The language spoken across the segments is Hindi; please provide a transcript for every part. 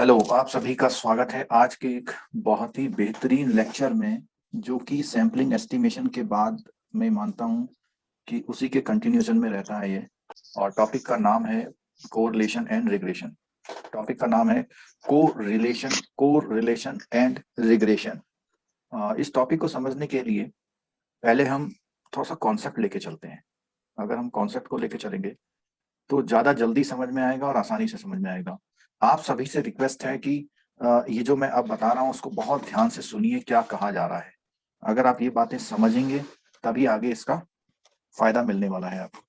हेलो, आप सभी का स्वागत है आज के एक बहुत ही बेहतरीन लेक्चर में, जो कि सैम्पलिंग एस्टिमेशन के बाद मैं मानता हूँ कि उसी के कंटिन्यूएशन में रहता है ये। और टॉपिक का नाम है कोरिलेशन एंड रिग्रेशन। टॉपिक का नाम है कोरिलेशन एंड रिग्रेशन। इस टॉपिक को समझने के लिए पहले हम थोड़ा सा कॉन्सेप्ट लेके चलते हैं। अगर हम कॉन्सेप्ट को लेके चलेंगे तो ज़्यादा जल्दी समझ में आएगा और आसानी से समझ में आएगा। आप सभी से रिक्वेस्ट है कि ये जो मैं अब बता रहा हूँ उसको बहुत ध्यान से सुनिए, क्या कहा जा रहा है। अगर आप ये बातें समझेंगे तभी आगे इसका फायदा मिलने वाला है आपको।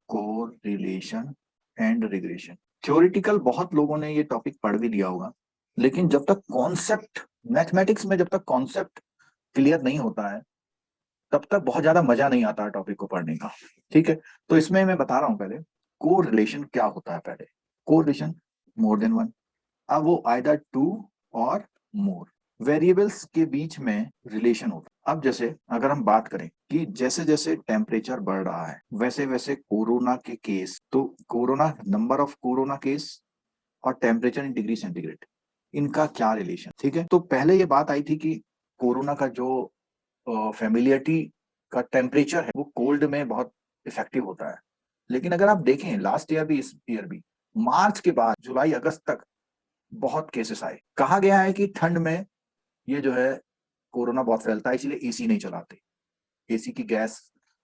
कोरिलेशन एंड रिग्रेशन थ्योरेटिकल बहुत लोगों ने ये टॉपिक पढ़ भी लिया होगा, लेकिन जब तक कॉन्सेप्ट मैथमेटिक्स में जब तक कॉन्सेप्ट क्लियर नहीं होता है तब तक बहुत ज्यादा मजा नहीं आता है टॉपिक को पढ़ने का। ठीक है, तो इसमें मैं बता रहा हूं पहले कोरिलेशन क्या होता है। पहले कोरिलेशन मोर देन वन, अब वो आइदर टू और मोर वेरिएबल्स के बीच में रिलेशन होता है। अब जैसे अगर हम बात करें कि जैसे जैसे टेम्परेचर बढ़ रहा है वैसे वैसे कोरोना के केस, तो corona number of corona case और टेम्परेचर इन डिग्री सेंटीग्रेड, इनका क्या रिलेशन। ठीक है, तो पहले ये बात आई थी कि कोरोना का जो फेमिलियरिटी का टेम्परेचर है वो कोल्ड में बहुत इफेक्टिव होता है। लेकिन अगर आप देखें लास्ट ईयर भी इस ईयर भी मार्च के बाद जुलाई अगस्त तक बहुत केसेस आए। कहा गया है कि ठंड में ये जो है कोरोना बहुत फैलता है, इसलिए एसी नहीं चलाते। एसी की गैस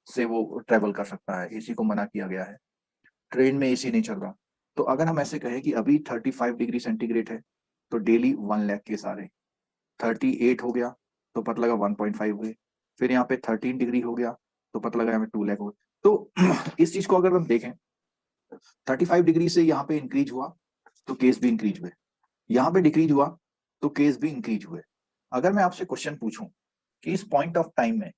से वो ट्रेवल कर सकता है, एसी को मना किया गया है। ट्रेन में एसी नहीं चल रहा। तो अगर हम ऐसे कहें कि अभी 35 डिग्री सेंटीग्रेड है तो डेली 1 लाख केस आ रहे हैं। 38 हो गया तो पता लगा 1.5 हुए। फिर यहाँ पे 13 डिग्री हो गया तो पता लगा यहाँ पे 2 लाख हुए। तो इस चीज को अगर हम देखें 35 डिग्री से यहाँ पे इंक्रीज हुआ तो केस भी इंक्रीज हुए, यहाँ पे डिक्रीज हुआ तो केस भी इंक्रीज हुए। अगर मैं आपसे क्वेश्चन पूछूं कि इस पॉइंट ऑफ टाइम में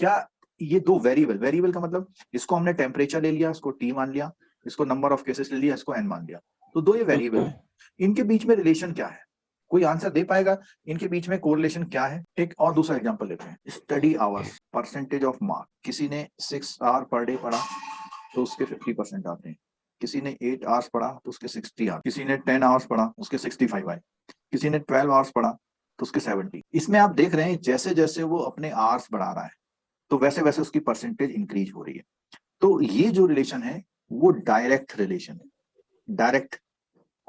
क्या ये दो वेरिएबल, वेरिएबल का मतलब इसको हमने टेम्परेचर ले लिया, इसको टी मान लिया, इसको नंबर ऑफ केसेस ले लिया, इसको एन मान लिया, तो दो ये वेरिएबल है, इनके बीच में रिलेशन क्या है? कोई आंसर दे पाएगा इनके बीच में कोरिलेशन क्या है? एक और दूसरा एग्जांपल लेते हैं, study hours percentage of mark. किसी ने 6 आवर पर डे पढ़ा तो उसके 50% आते हैं। किसी ने 8 आवर्स पढ़ा तो उसके 60 आते, किसी ने 10 आवर्स पढ़ा उसके 65 आए, किसी ने 12 आवर्स पढ़ा तो उसके 70। इसमें आप देख रहे हैं जैसे जैसे वो अपने आवर्स बढ़ा रहा है तो वैसे वैसे उसकी परसेंटेज इंक्रीज हो रही है। तो ये जो रिलेशन है वो डायरेक्ट रिलेशन है, डायरेक्ट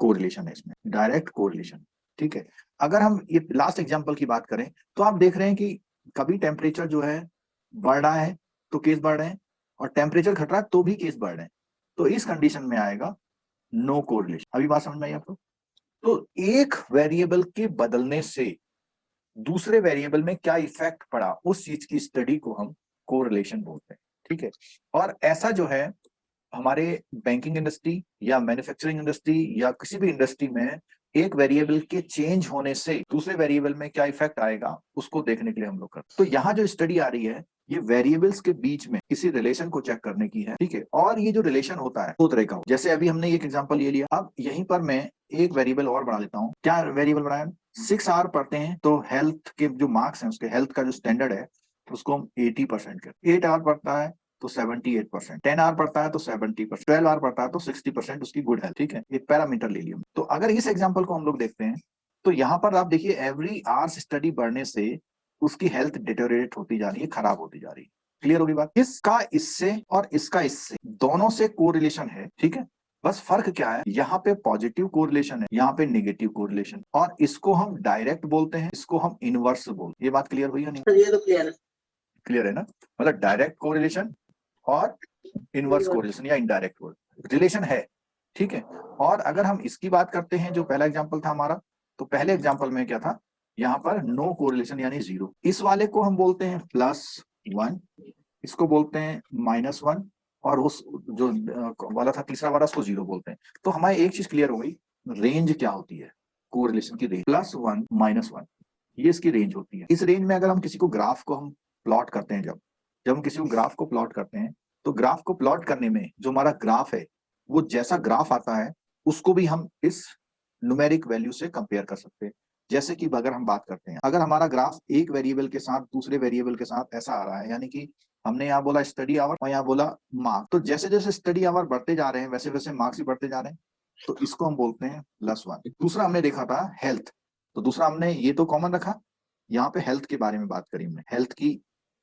कोरिलेशन है इसमें, डायरेक्ट कोरिलेशन। ठीक है, अगर हम ये लास्ट एग्जांपल की बात करें तो आप देख रहे हैं कि कभी टेम्परेचर जो है बढ़ रहा है तो केस बढ़ रहे हैं, और टेम्परेचर घट रहा है तो भी केस बढ़ रहे हैं। तो इस कंडीशन में आएगा नो कोरिलेशन। अभी बात समझ में आई आपको? तो एक वेरिएबल के बदलने से दूसरे वेरिएबल में क्या इफेक्ट पड़ा उस चीज की स्टडी को हम कोरिलेशन बोलते हैं। ठीक है, और ऐसा जो है हमारे बैंकिंग इंडस्ट्री या मैन्युफैक्चरिंग इंडस्ट्री या किसी भी इंडस्ट्री में एक वेरिएबल के चेंज होने से दूसरे वेरिएबल में क्या इफेक्ट आएगा उसको देखने के लिए हम लोग करते हैं। तो यहाँ जो स्टडी आ रही है ये वेरिएबल्स के बीच में किसी रिलेशन को चेक करने की है। ठीक है, और ये जो रिलेशन होता है दो तरह का, जैसे अभी हमने एक एग्जांपल ये लिया, अब यहीं पर मैं एक वेरिएबल और बढ़ा लेता हूँ। क्या वेरिएबल बढ़ाया? 6 आवर पढ़ते हैं तो हेल्थ के जो मार्क्स हैं उसके हेल्थ का जो स्टैंडर्ड है उसको हम 80% करते। 8 आवर पढ़ता है तो 78%, 10 आवर पढ़ता है तो 70%, 12 आवर पढ़ता है तो 60% उसकी गुड हेल्थ। ठीक है, एक पैरामीटर ले लिया। तो अगर इस एग्जांपल को हम लोग देखते हैं तो यहाँ पर आप देखिए एवरी आवर्स स्टडी बढ़ने से उसकी हेल्थ डिटेरियोरेट होती जा रही है, खराब होती जा रही है। क्लियर होगी बात? इसका इससे और इसका इससे दोनों से कोरिलेशन है। ठीक है, बस फर्क क्या है, यहाँ पे पॉजिटिव कोरिलेशन है, यहाँ पे नेगेटिव कोरिलेशन, और इसको हम डायरेक्ट बोलते हैं, इसको हम इनवर्स बोलते हैं। ये बात क्लियर हुई या नहीं? ये तो क्लियर है। क्लियर है ना? मतलब डायरेक्ट कोरिलेशन और इनवर्स कोरिलेशन या इनडायरेक्ट रिलेशन है। ठीक है, और अगर हम इसकी बात करते हैं जो पहला एग्जांपल था हमारा, तो पहले एग्जांपल में क्या था, यहाँ पर नो कोरिलेशन यानी जीरो। इस वाले को हम बोलते हैं +1, इसको बोलते हैं -1, और उस जो वाला था तीसरा वाला उसको जीरो बोलते हैं। तो हमारी एक चीज क्लियर हो गई, रेंज क्या होती है कोरिलेशन की? रेंज +1 -1, ये इसकी रेंज होती है। इस रेंज में अगर हम किसी को ग्राफ को हम प्लॉट करते हैं, जब जब हम किसी को ग्राफ को प्लॉट करते हैं तो ग्राफ को प्लॉट करने में जो हमारा ग्राफ है वो जैसा ग्राफ आता है उसको भी हम इस न्यूमेरिक वैल्यू से कंपेयर कर सकते हैं। जैसे कि अगर हम बात करते हैं, अगर हमारा ग्राफ एक वेरिएबल के साथ दूसरे वेरिएबल के साथ ऐसा आ रहा है, यानी कि हमने यहाँ बोला स्टडी आवर और यहाँ बोला मार्क्स, तो जैसे जैसे स्टडी आवर बढ़ते जा रहे हैं वैसे वैसे मार्क्स भी बढ़ते जा रहे हैं। तो इसको हम बोलते हैं +1। दूसरा हमने देखा था हेल्थ, तो दूसरा हमने ये तो कॉमन रखा, यहाँ पे हेल्थ के बारे में बात करी हमने, हेल्थ की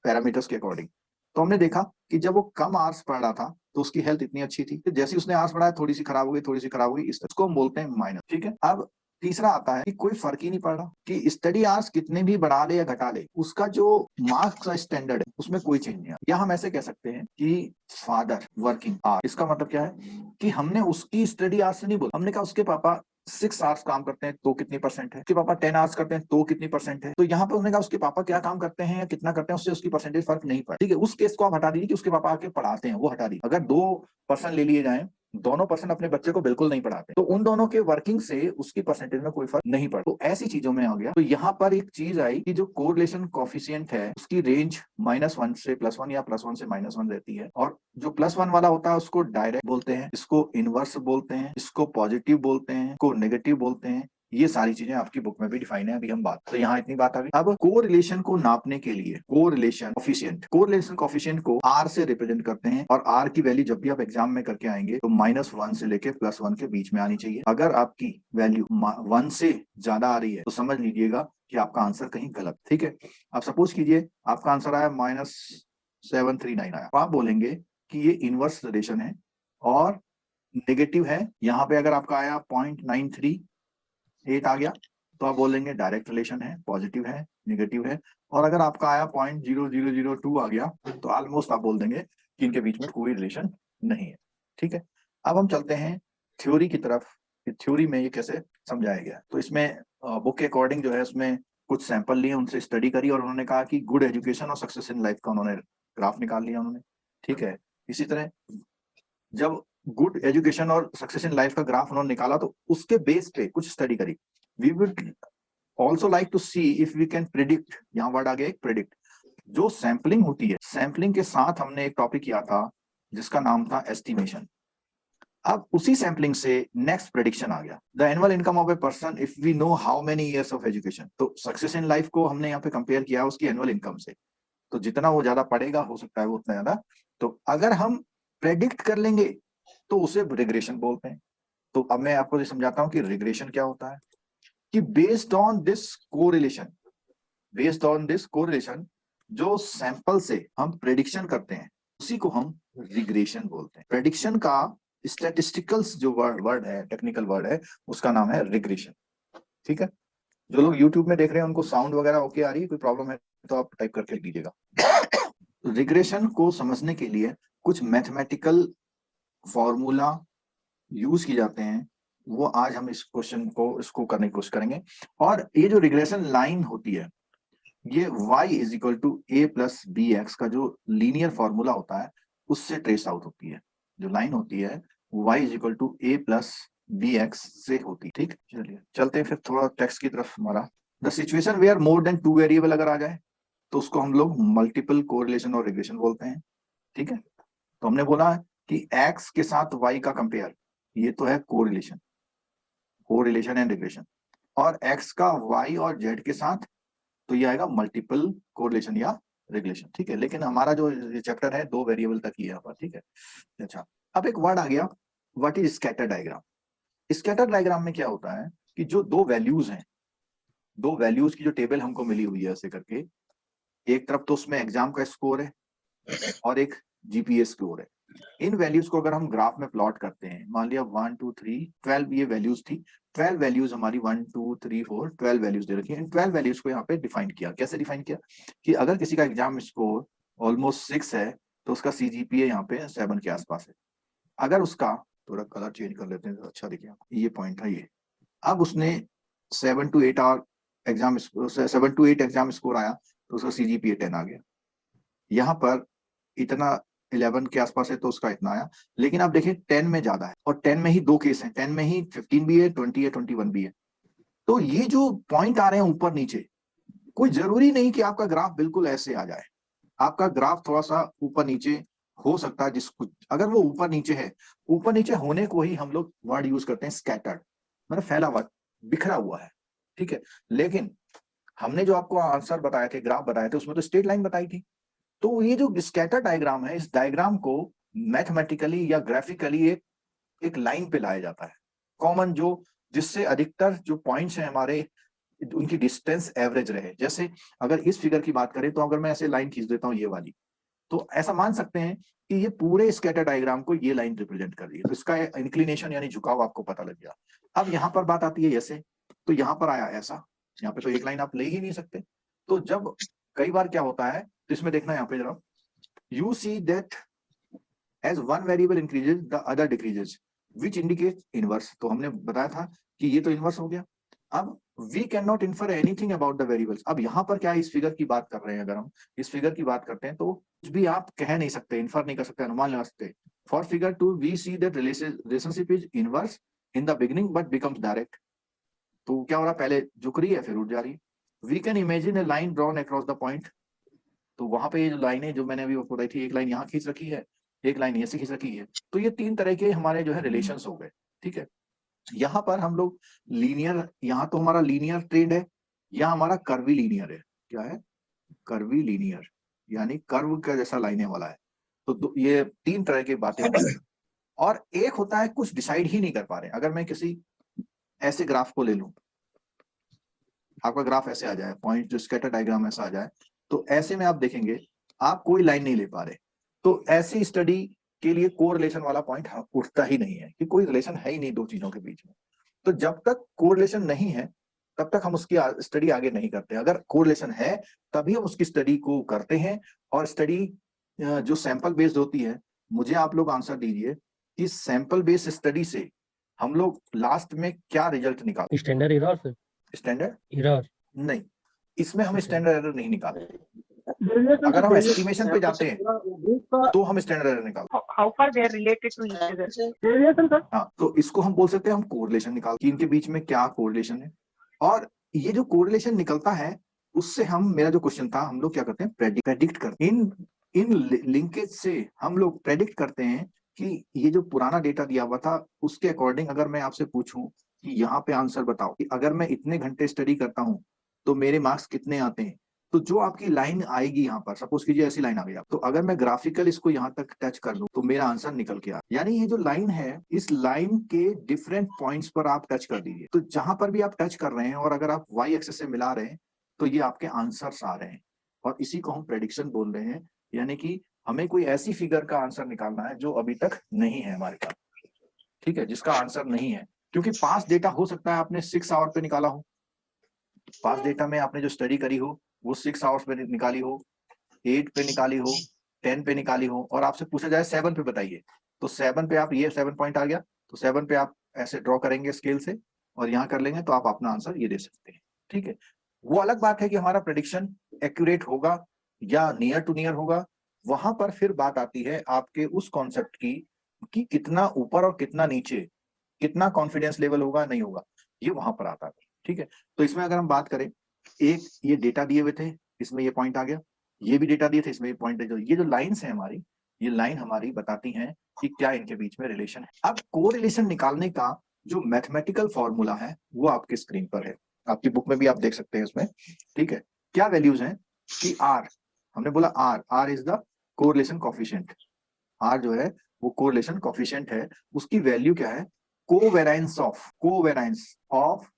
पैरामीटर्स के अकॉर्डिंग। तो हमने देखा कि जब वो कम आवर्स पढ़ रहा था तो उसकी हेल्थ इतनी अच्छी थी, तो जैसे उसने आवर्स पढ़ाया थोड़ी सी खराब हो गई, थोड़ी सी खराब हो गई, इसको हम बोलते हैं माइनस। ठीक है, अब तीसरा आता है कि कोई फर्क ही नहीं पड़ रहा, कि स्टडी आवर्स कितने भी बढ़ा ले या घटा ले, उसका जो मार्क्स का स्टैंडर्ड है उसमें कोई चेंज नहीं है। या हम ऐसे कह सकते हैं कि फादर वर्किंग आवर, इसका मतलब क्या है कि हमने उसकी स्टडी आवर्स से नहीं बोला, हमने कहा उसके पापा 6 आवर्स काम करते हैं तो कितनी परसेंट है, उसके पापा 10 आवर्स करते हैं तो कितनी परसेंट है। तो यहाँ पे उन्होंने कहा उसके पापा क्या काम करते हैं या कितना करते हैं उससे उसकी परसेंटेज फर्क नहीं पड़ा। ठीक है, उस केस को आप हटा दीजिए कि उसके पापा आके पढ़ाते हैं, वो हटा दीजिए। अगर 2% ले लिए जाए, दोनों पर्सन अपने बच्चे को बिल्कुल नहीं पढ़ाते, तो उन दोनों के वर्किंग से उसकी परसेंटेज में कोई फर्क नहीं पड़ता। तो ऐसी चीजों में आ गया। तो यहाँ पर एक चीज आई कि जो कोरिलेशन कोफिशिएंट है उसकी रेंज -1 से +1 या +1 से -1 रहती है, और जो +1 वाला होता है उसको डायरेक्ट बोलते हैं, इसको इनवर्स बोलते हैं, इसको पॉजिटिव बोलते हैं, इसको नेगेटिव बोलते हैं। ये सारी चीजें आपकी बुक में भी डिफाइन है, अभी हम बात, तो यहाँ इतनी बात आ गई। अब कोरिलेशन को नापने के लिए कोरिलेशन कोफिशिएंट को R से रिप्रेजेंट करते हैं, और R की वैल्यू जब भी आप एग्जाम में करके आएंगे तो -1 से लेके +1 के बीच में आनी चाहिए। अगर आपकी वैल्यू 1 से ज्यादा आ रही है तो समझ लीजिएगा कि आपका आंसर कहीं गलत। ठीक है, आप सपोज कीजिए आपका आंसर आया -739 आया, तो आप बोलेंगे कि ये इनवर्स रिलेशन है और नेगेटिव है। यहाँ पे अगर आपका आया 0.938 आ गया तो आप बोलेंगे डायरेक्ट रिलेशन है, पॉजिटिव है, नेगेटिव है। और अगर आपका आया 0.0002 आ गया तो ऑलमोस्ट आप बोल देंगे कि इनके बीच में कोई रिलेशन नहीं है। ठीक है, अब हम चलते हैं थ्योरी की तरफ, कि थ्योरी में ये कैसे समझाया गया। तो इसमें बुक के अकॉर्डिंग जो है उसमें कुछ सैंपल लिए, उनसे स्टडी करी, और उन्होंने कहा कि गुड एजुकेशन और सक्सेस इन लाइफ का उन्होंने ग्राफ निकाल लिया उन्होंने। ठीक है, इसी तरह जब गुड एजुकेशन और सक्सेस इन लाइफ का ग्राफ उन्होंने निकाला तो उसके बेस पे कुछ स्टडी करी। We would also like to see if we can predict, यहाँ वर्ड आ गया एक प्रिडिक्ट, जो सैम्पलिंग होती है, सैम्पलिंग के साथ हमने एक टॉपिक किया था जिसका नाम था एस्टिमेशन। अब उसी सैम्पलिंग से नेक्स्ट प्रेडिक्शन आ गया, the annual income of a person if we know how many years of education. तो सक्सेस इन लाइफ को हमने यहाँ पे कंपेयर किया उसकी एनुअल इनकम से, तो जितना वो ज्यादा पढ़ेगा हो सकता है वो उतना ज्यादा। तो अगर हम प्रेडिक्ट कर लेंगे तो उसे रिग्रेशन बोलते हैं। तो अब मैं आपको ये समझाता हूं कि रिग्रेशन क्या होता है, कि बेस्ड ऑन दिस कोरिलेशन जो सैंपल से हम प्रेडिक्शन करते हैं उसी को हम रिग्रेशन बोलते हैं। प्रेडिक्शन का स्टैटिस्टिकल्स जो वर्ड है, टेक्निकल वर्ड है, उसका नाम है रिग्रेशन। ठीक है, जो लोग यूट्यूब में देख रहे हैं उनको साउंड वगैरह ओके आ रही है, कोई प्रॉब्लम है तो आप टाइप करके लिख दीजिएगा। रिग्रेशन को समझने के लिए कुछ मैथमेटिकल फॉर्मूला यूज किए जाते हैं, वो आज हम इस क्वेश्चन को इसको करने की कोशिश करेंगे। और ये जो रिग्रेशन लाइन होती है, ये y is equal to a plus B X का जो लीनियर फॉर्मूला होता है उससे ट्रेस आउट होती है। जो लाइन होती है y is equal to a plus B X से होती है। ठीक, चलिए चलते हैं फिर थोड़ा टेक्स्ट की तरफ हमारा। The situation where more than 2 variable अगर आ जाए तो उसको हम लोग मल्टीपल कोरिलेशन और रिग्रेशन बोलते हैं। ठीक है, तो हमने बोला कि x के साथ y का कंपेयर, ये तो है कोरिलेशन एंड रिग्रेशन, और x का y और z के साथ, तो ये आएगा मल्टीपल कोरिलेशन या रिग्रेशन। ठीक है, लेकिन हमारा जो चैप्टर है 2 वेरिएबल तक ही है यहाँ पर। ठीक है, अच्छा, अब एक वर्ड आ गया, what is scatter diagram. Scatter diagram में क्या होता है कि जो दो वैल्यूज हैं, दो वैल्यूज की जो टेबल हमको मिली हुई है ऐसे करके, एक तरफ तो उसमें एग्जाम का स्कोर है और एक जीपीए स्कोर है। इन वैल्यूज को अगर हम ग्राफ में प्लॉट करते हैं, मान लिया 1 2 3 12 ये वैल्यूज थी, 12 वैल्यूज हमारी 1 2 3 4 12 वैल्यूज दे रखी है। इन 12 वैल्यूज को यहाँ पे डिफाइन किया। कैसे डिफाइन किया कि अगर किसी का एग्जाम स्कोर ऑलमोस्ट 6 है तो उसका सीजीपीए यहाँ पे 7 के आसपास है। अगर उसका, थोड़ा कलर चेंज कर लेते हैं तो अच्छा दिखे, ये पॉइंट है ये। अब उसने 7 to 8 एग्जाम स्कोर आया तो उसका सीजीपीए 10 आ गया। यहाँ पर इतना 11 के आसपास है तो उसका इतना आया। लेकिन आप देखिए 10 में ज्यादा है, और 10 में ही दो केस हैं, 10 में ही 15 भी है, 20 है, 21 भी है। तो ये जो पॉइंट आ रहे हैं ऊपर नीचे, कोई जरूरी नहीं कि आपका ग्राफ बिल्कुल ऐसे आ जाए। आपका ग्राफ थोड़ा सा ऊपर नीचे हो सकता है, जिसको अगर वो ऊपर नीचे है, ऊपर नीचे होने को ही हम लोग वर्ड यूज करते हैं स्कैटर्ड, मतलब फैला हुआ, बिखरा हुआ है। ठीक है, लेकिन हमने जो आपको आंसर बताए थे, ग्राफ बताए थे, उसमें तो स्ट्रेट लाइन बताई थी। तो ये जो स्कैटर डायग्राम है, इस डायग्राम को मैथमेटिकली या ग्राफिकली एक लाइन पे लाया जाता है। कॉमन जो जिससे अधिकतर जो पॉइंट्स हैं हमारे उनकी डिस्टेंस एवरेज रहे। जैसे अगर इस फिगर की बात करें तो अगर मैं ऐसे लाइन खींच देता हूँ ये वाली, तो ऐसा मान सकते हैं कि ये पूरे स्कैटर डायग्राम को ये लाइन रिप्रेजेंट कर रही है। तो इसका इंक्लिनेशन यानी झुकाव आपको पता लग गया। अब यहाँ पर बात आती है ऐसे, तो यहाँ पर आया ऐसा, यहाँ पे तो एक लाइन आप ले ही नहीं सकते। तो जब कई बार क्या होता है, तो इसमें देखना यहाँ पे जरा, you see that as one variable increases the other decreases which indicate inverse. तो हमने बताया था कि ये तो इनवर्स हो गया। अब we can not infer anything about the variables. अब यहाँ पर क्या है, इस फिगर की बात कर रहे हैं, अगर हम इस फिगर की बात करते हैं तो कुछ भी आप कह नहीं सकते, इन्फर नहीं कर सकते, अनुमान लगा सकते। For figure 2 we see that relationship is inverse in the beginning but becomes direct. तो क्या हो रहा, पहले झुक रही है फिर उठ जा रही है। We can imagine a line drawn across the point. तो वहां पे ये जो लाइनें जो मैंने अभी आपको बताई थी, एक लाइन यहाँ खींच रखी है, एक लाइन ऐसे खींच रखी है। तो ये तीन तरह के हमारे जो है रिलेशंस हो गए। ठीक है, यहाँ पर हम लोग लीनियर, यहाँ तो हमारा लीनियर ट्रेंड है, या हमारा कर्वी लीनियर है। क्या है, कर्वी लीनियर, यानी कर्व का जैसा लाइने वाला है। तो ये तीन तरह की बातें होती हैं। और एक होता है कुछ डिसाइड ही नहीं कर पा रहे। अगर मैं किसी ऐसे ग्राफ को ले लूं, आपका ग्राफ ऐसे आ जाए, पॉइंट जो स्कैटर डायग्राम ऐसा आ जाए, तो ऐसे में आप देखेंगे आप कोई लाइन नहीं ले पा रहे। तो ऐसी स्टडी के लिए कोरिलेशन वाला पॉइंट उठता ही नहीं है कि कोई रिलेशन है ही नहीं दो चीजों के बीच में। तो जब तक कोरिलेशन नहीं है तब तक हम उसकी स्टडी आगे नहीं करते। अगर कोरिलेशन है तभी हम उसकी स्टडी को करते हैं। और स्टडी जो सैंपल बेस्ड होती है, मुझे आप लोग आंसर दीजिए कि सैंपल बेस्ड स्टडी से हम लोग लास्ट में क्या रिजल्ट निकालते हैं? स्टैंडर्ड एरर से स्टैंडर्ड एरर नहीं, इसमें हम स्टैंडर्ड एरर नहीं निकालते। Relation अगर to हम various एस्टिमेशन पे जाते हैं how तो हम स्टैंडर्ड एरर निकालते far they are related to each other. Relation, sir. हैं। हाँ, तो इसको हम बोल सकते हैं हम कोरिलेशन निकाल कि इनके बीच में क्या कोरिलेशन है। और ये जो कोरिलेशन निकलता है उससे हम, मेरा जो क्वेश्चन था, हम लोग क्या करते हैं, प्रेडिक्ट करते हैं। इन लिंकेज से हम लोग प्रेडिक्ट करते हैं कि ये जो पुराना डेटा दिया हुआ था उसके अकॉर्डिंग अगर मैं आपसे पूछूं कि यहाँ पे आंसर बताओ कि अगर मैं इतने घंटे स्टडी करता हूँ तो मेरे मार्क्स कितने आते हैं। तो जो आपकी लाइन आएगी यहाँ पर, सपोज कीजिए ऐसी लाइन आ गई, तो अगर मैं ग्राफिकल इसको यहाँ तक टच कर लूं तो मेरा आंसर निकल के आ, यानी ये जो लाइन है, इस लाइन के डिफरेंट पॉइंट्स पर आप टच कर दीजिए। तो जहां पर भी आप टच कर रहे हैं और अगर आप वाई एक्सेस से मिला रहे हैं तो ये आपके आंसर्स आ रहे हैं। और इसी को हम प्रेडिक्शन बोल रहे हैं। यानी कि हमें कोई ऐसी फिगर का आंसर निकालना है जो अभी तक नहीं है हमारे पास। ठीक है, जिसका आंसर नहीं है, क्योंकि पास डेटा हो सकता है आपने 6 आवर पे निकाला हो, पास डेटा में आपने जो स्टडी करी हो वो 6 आवर्स पे निकाली हो, 8 पे निकाली हो, 10 पे निकाली हो, और आपसे पूछा जाए 7 पे बताइए, तो 7 पे आप, ये 7 पॉइंट आ गया, तो 7 पे आप ऐसे ड्रॉ करेंगे स्केल से और यहाँ कर लेंगे तो आप अपना आंसर ये दे सकते हैं। ठीक है, वो अलग बात है कि हमारा प्रेडिक्शन एक्यूरेट होगा या नियर टू नियर होगा। वहां पर फिर बात आती है आपके उस कॉन्सेप्ट की कि कितना ऊपर और कितना नीचे, कितना कॉन्फिडेंस लेवल होगा नहीं होगा, ये वहां पर आता है। ठीक है, तो इसमें अगर हम बात करें, एक ये डेटा दिए हुए थे, इसमें ये पॉइंट आ गया, ये भी डेटा दिए थे, इसमें ये पॉइंट है। ये जो लाइंस है हमारी, ये लाइन हमारी बताती हैं कि क्या इनके बीच में रिलेशन है। अब कोरिलेशन निकालने का जो मैथमेटिकल फॉर्मूला है वो आपके स्क्रीन पर है, आपकी बुक में भी आप देख सकते हैं उसमें। ठीक है, क्या वैल्यूज हैं कि आर, हमने बोला R is the correlation coefficient. R जो है वो कोरिलेशन कॉफिशिएंट है, उसकी वैल्यू क्या है, covariance of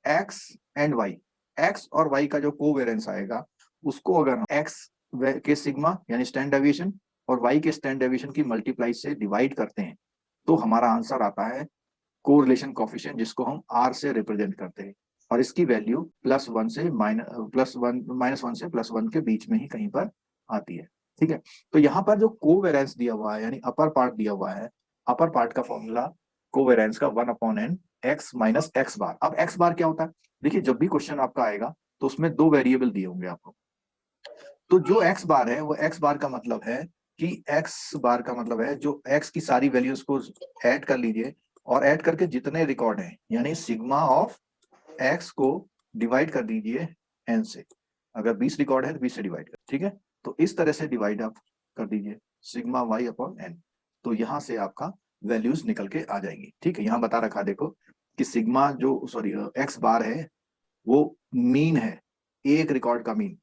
x and Y. X और वाई का जो कोवेरिएंस आएगा उसको अगर एक्स के सिग्मा यानी स्टैंडर्ड डेविएशन और वाई के स्टैंडर्ड डेविएशन की मल्टीप्लाई से डिवाइड करते हैं तो हमारा आंसर आता है कोरिलेशन कॉफिशिएंट, जिसको हम आर से रिप्रेजेंट करते हैं। और इसकी वैल्यू +1 से -1 से +1 के बीच में ही कहीं पर आती है। ठीक है, तो यहाँ पर जो कोवेरिएंस दिया हुआ है यानी अपर पार्ट दिया हुआ है, अपर पार्ट का फॉर्मूला कोवेरिएंस का 1/n x माइनस एक्स बार। अब एक्स बार क्या होता है, देखिए जब भी क्वेश्चन आपका आएगा तो उसमें 2 वेरिएबल दिए होंगे आपको। तो जो एक्स बार है वो एक्स बार का मतलब है कि एक्स बार का मतलब है जो एक्स की सारी वैल्यूज को ऐड कर लीजिए और ऐड करके जितने रिकॉर्ड हैं यानी सिग्मा ऑफ एक्स को डिवाइड कर दीजिए एन से। अगर 20 रिकॉर्ड है तो 20 से डिवाइड कर, ठीक है, तो इस तरह से डिवाइड आप कर दीजिए सिग्मा वाई अपॉन एन। तो यहां से आपका वैल्यूज निकल के आ जाएंगी। ठीक है, यहां बता रखा देखो कि सिग्मा जो सॉरी एक्स बार है वो मीन है, एक रिकॉर्ड का मीन,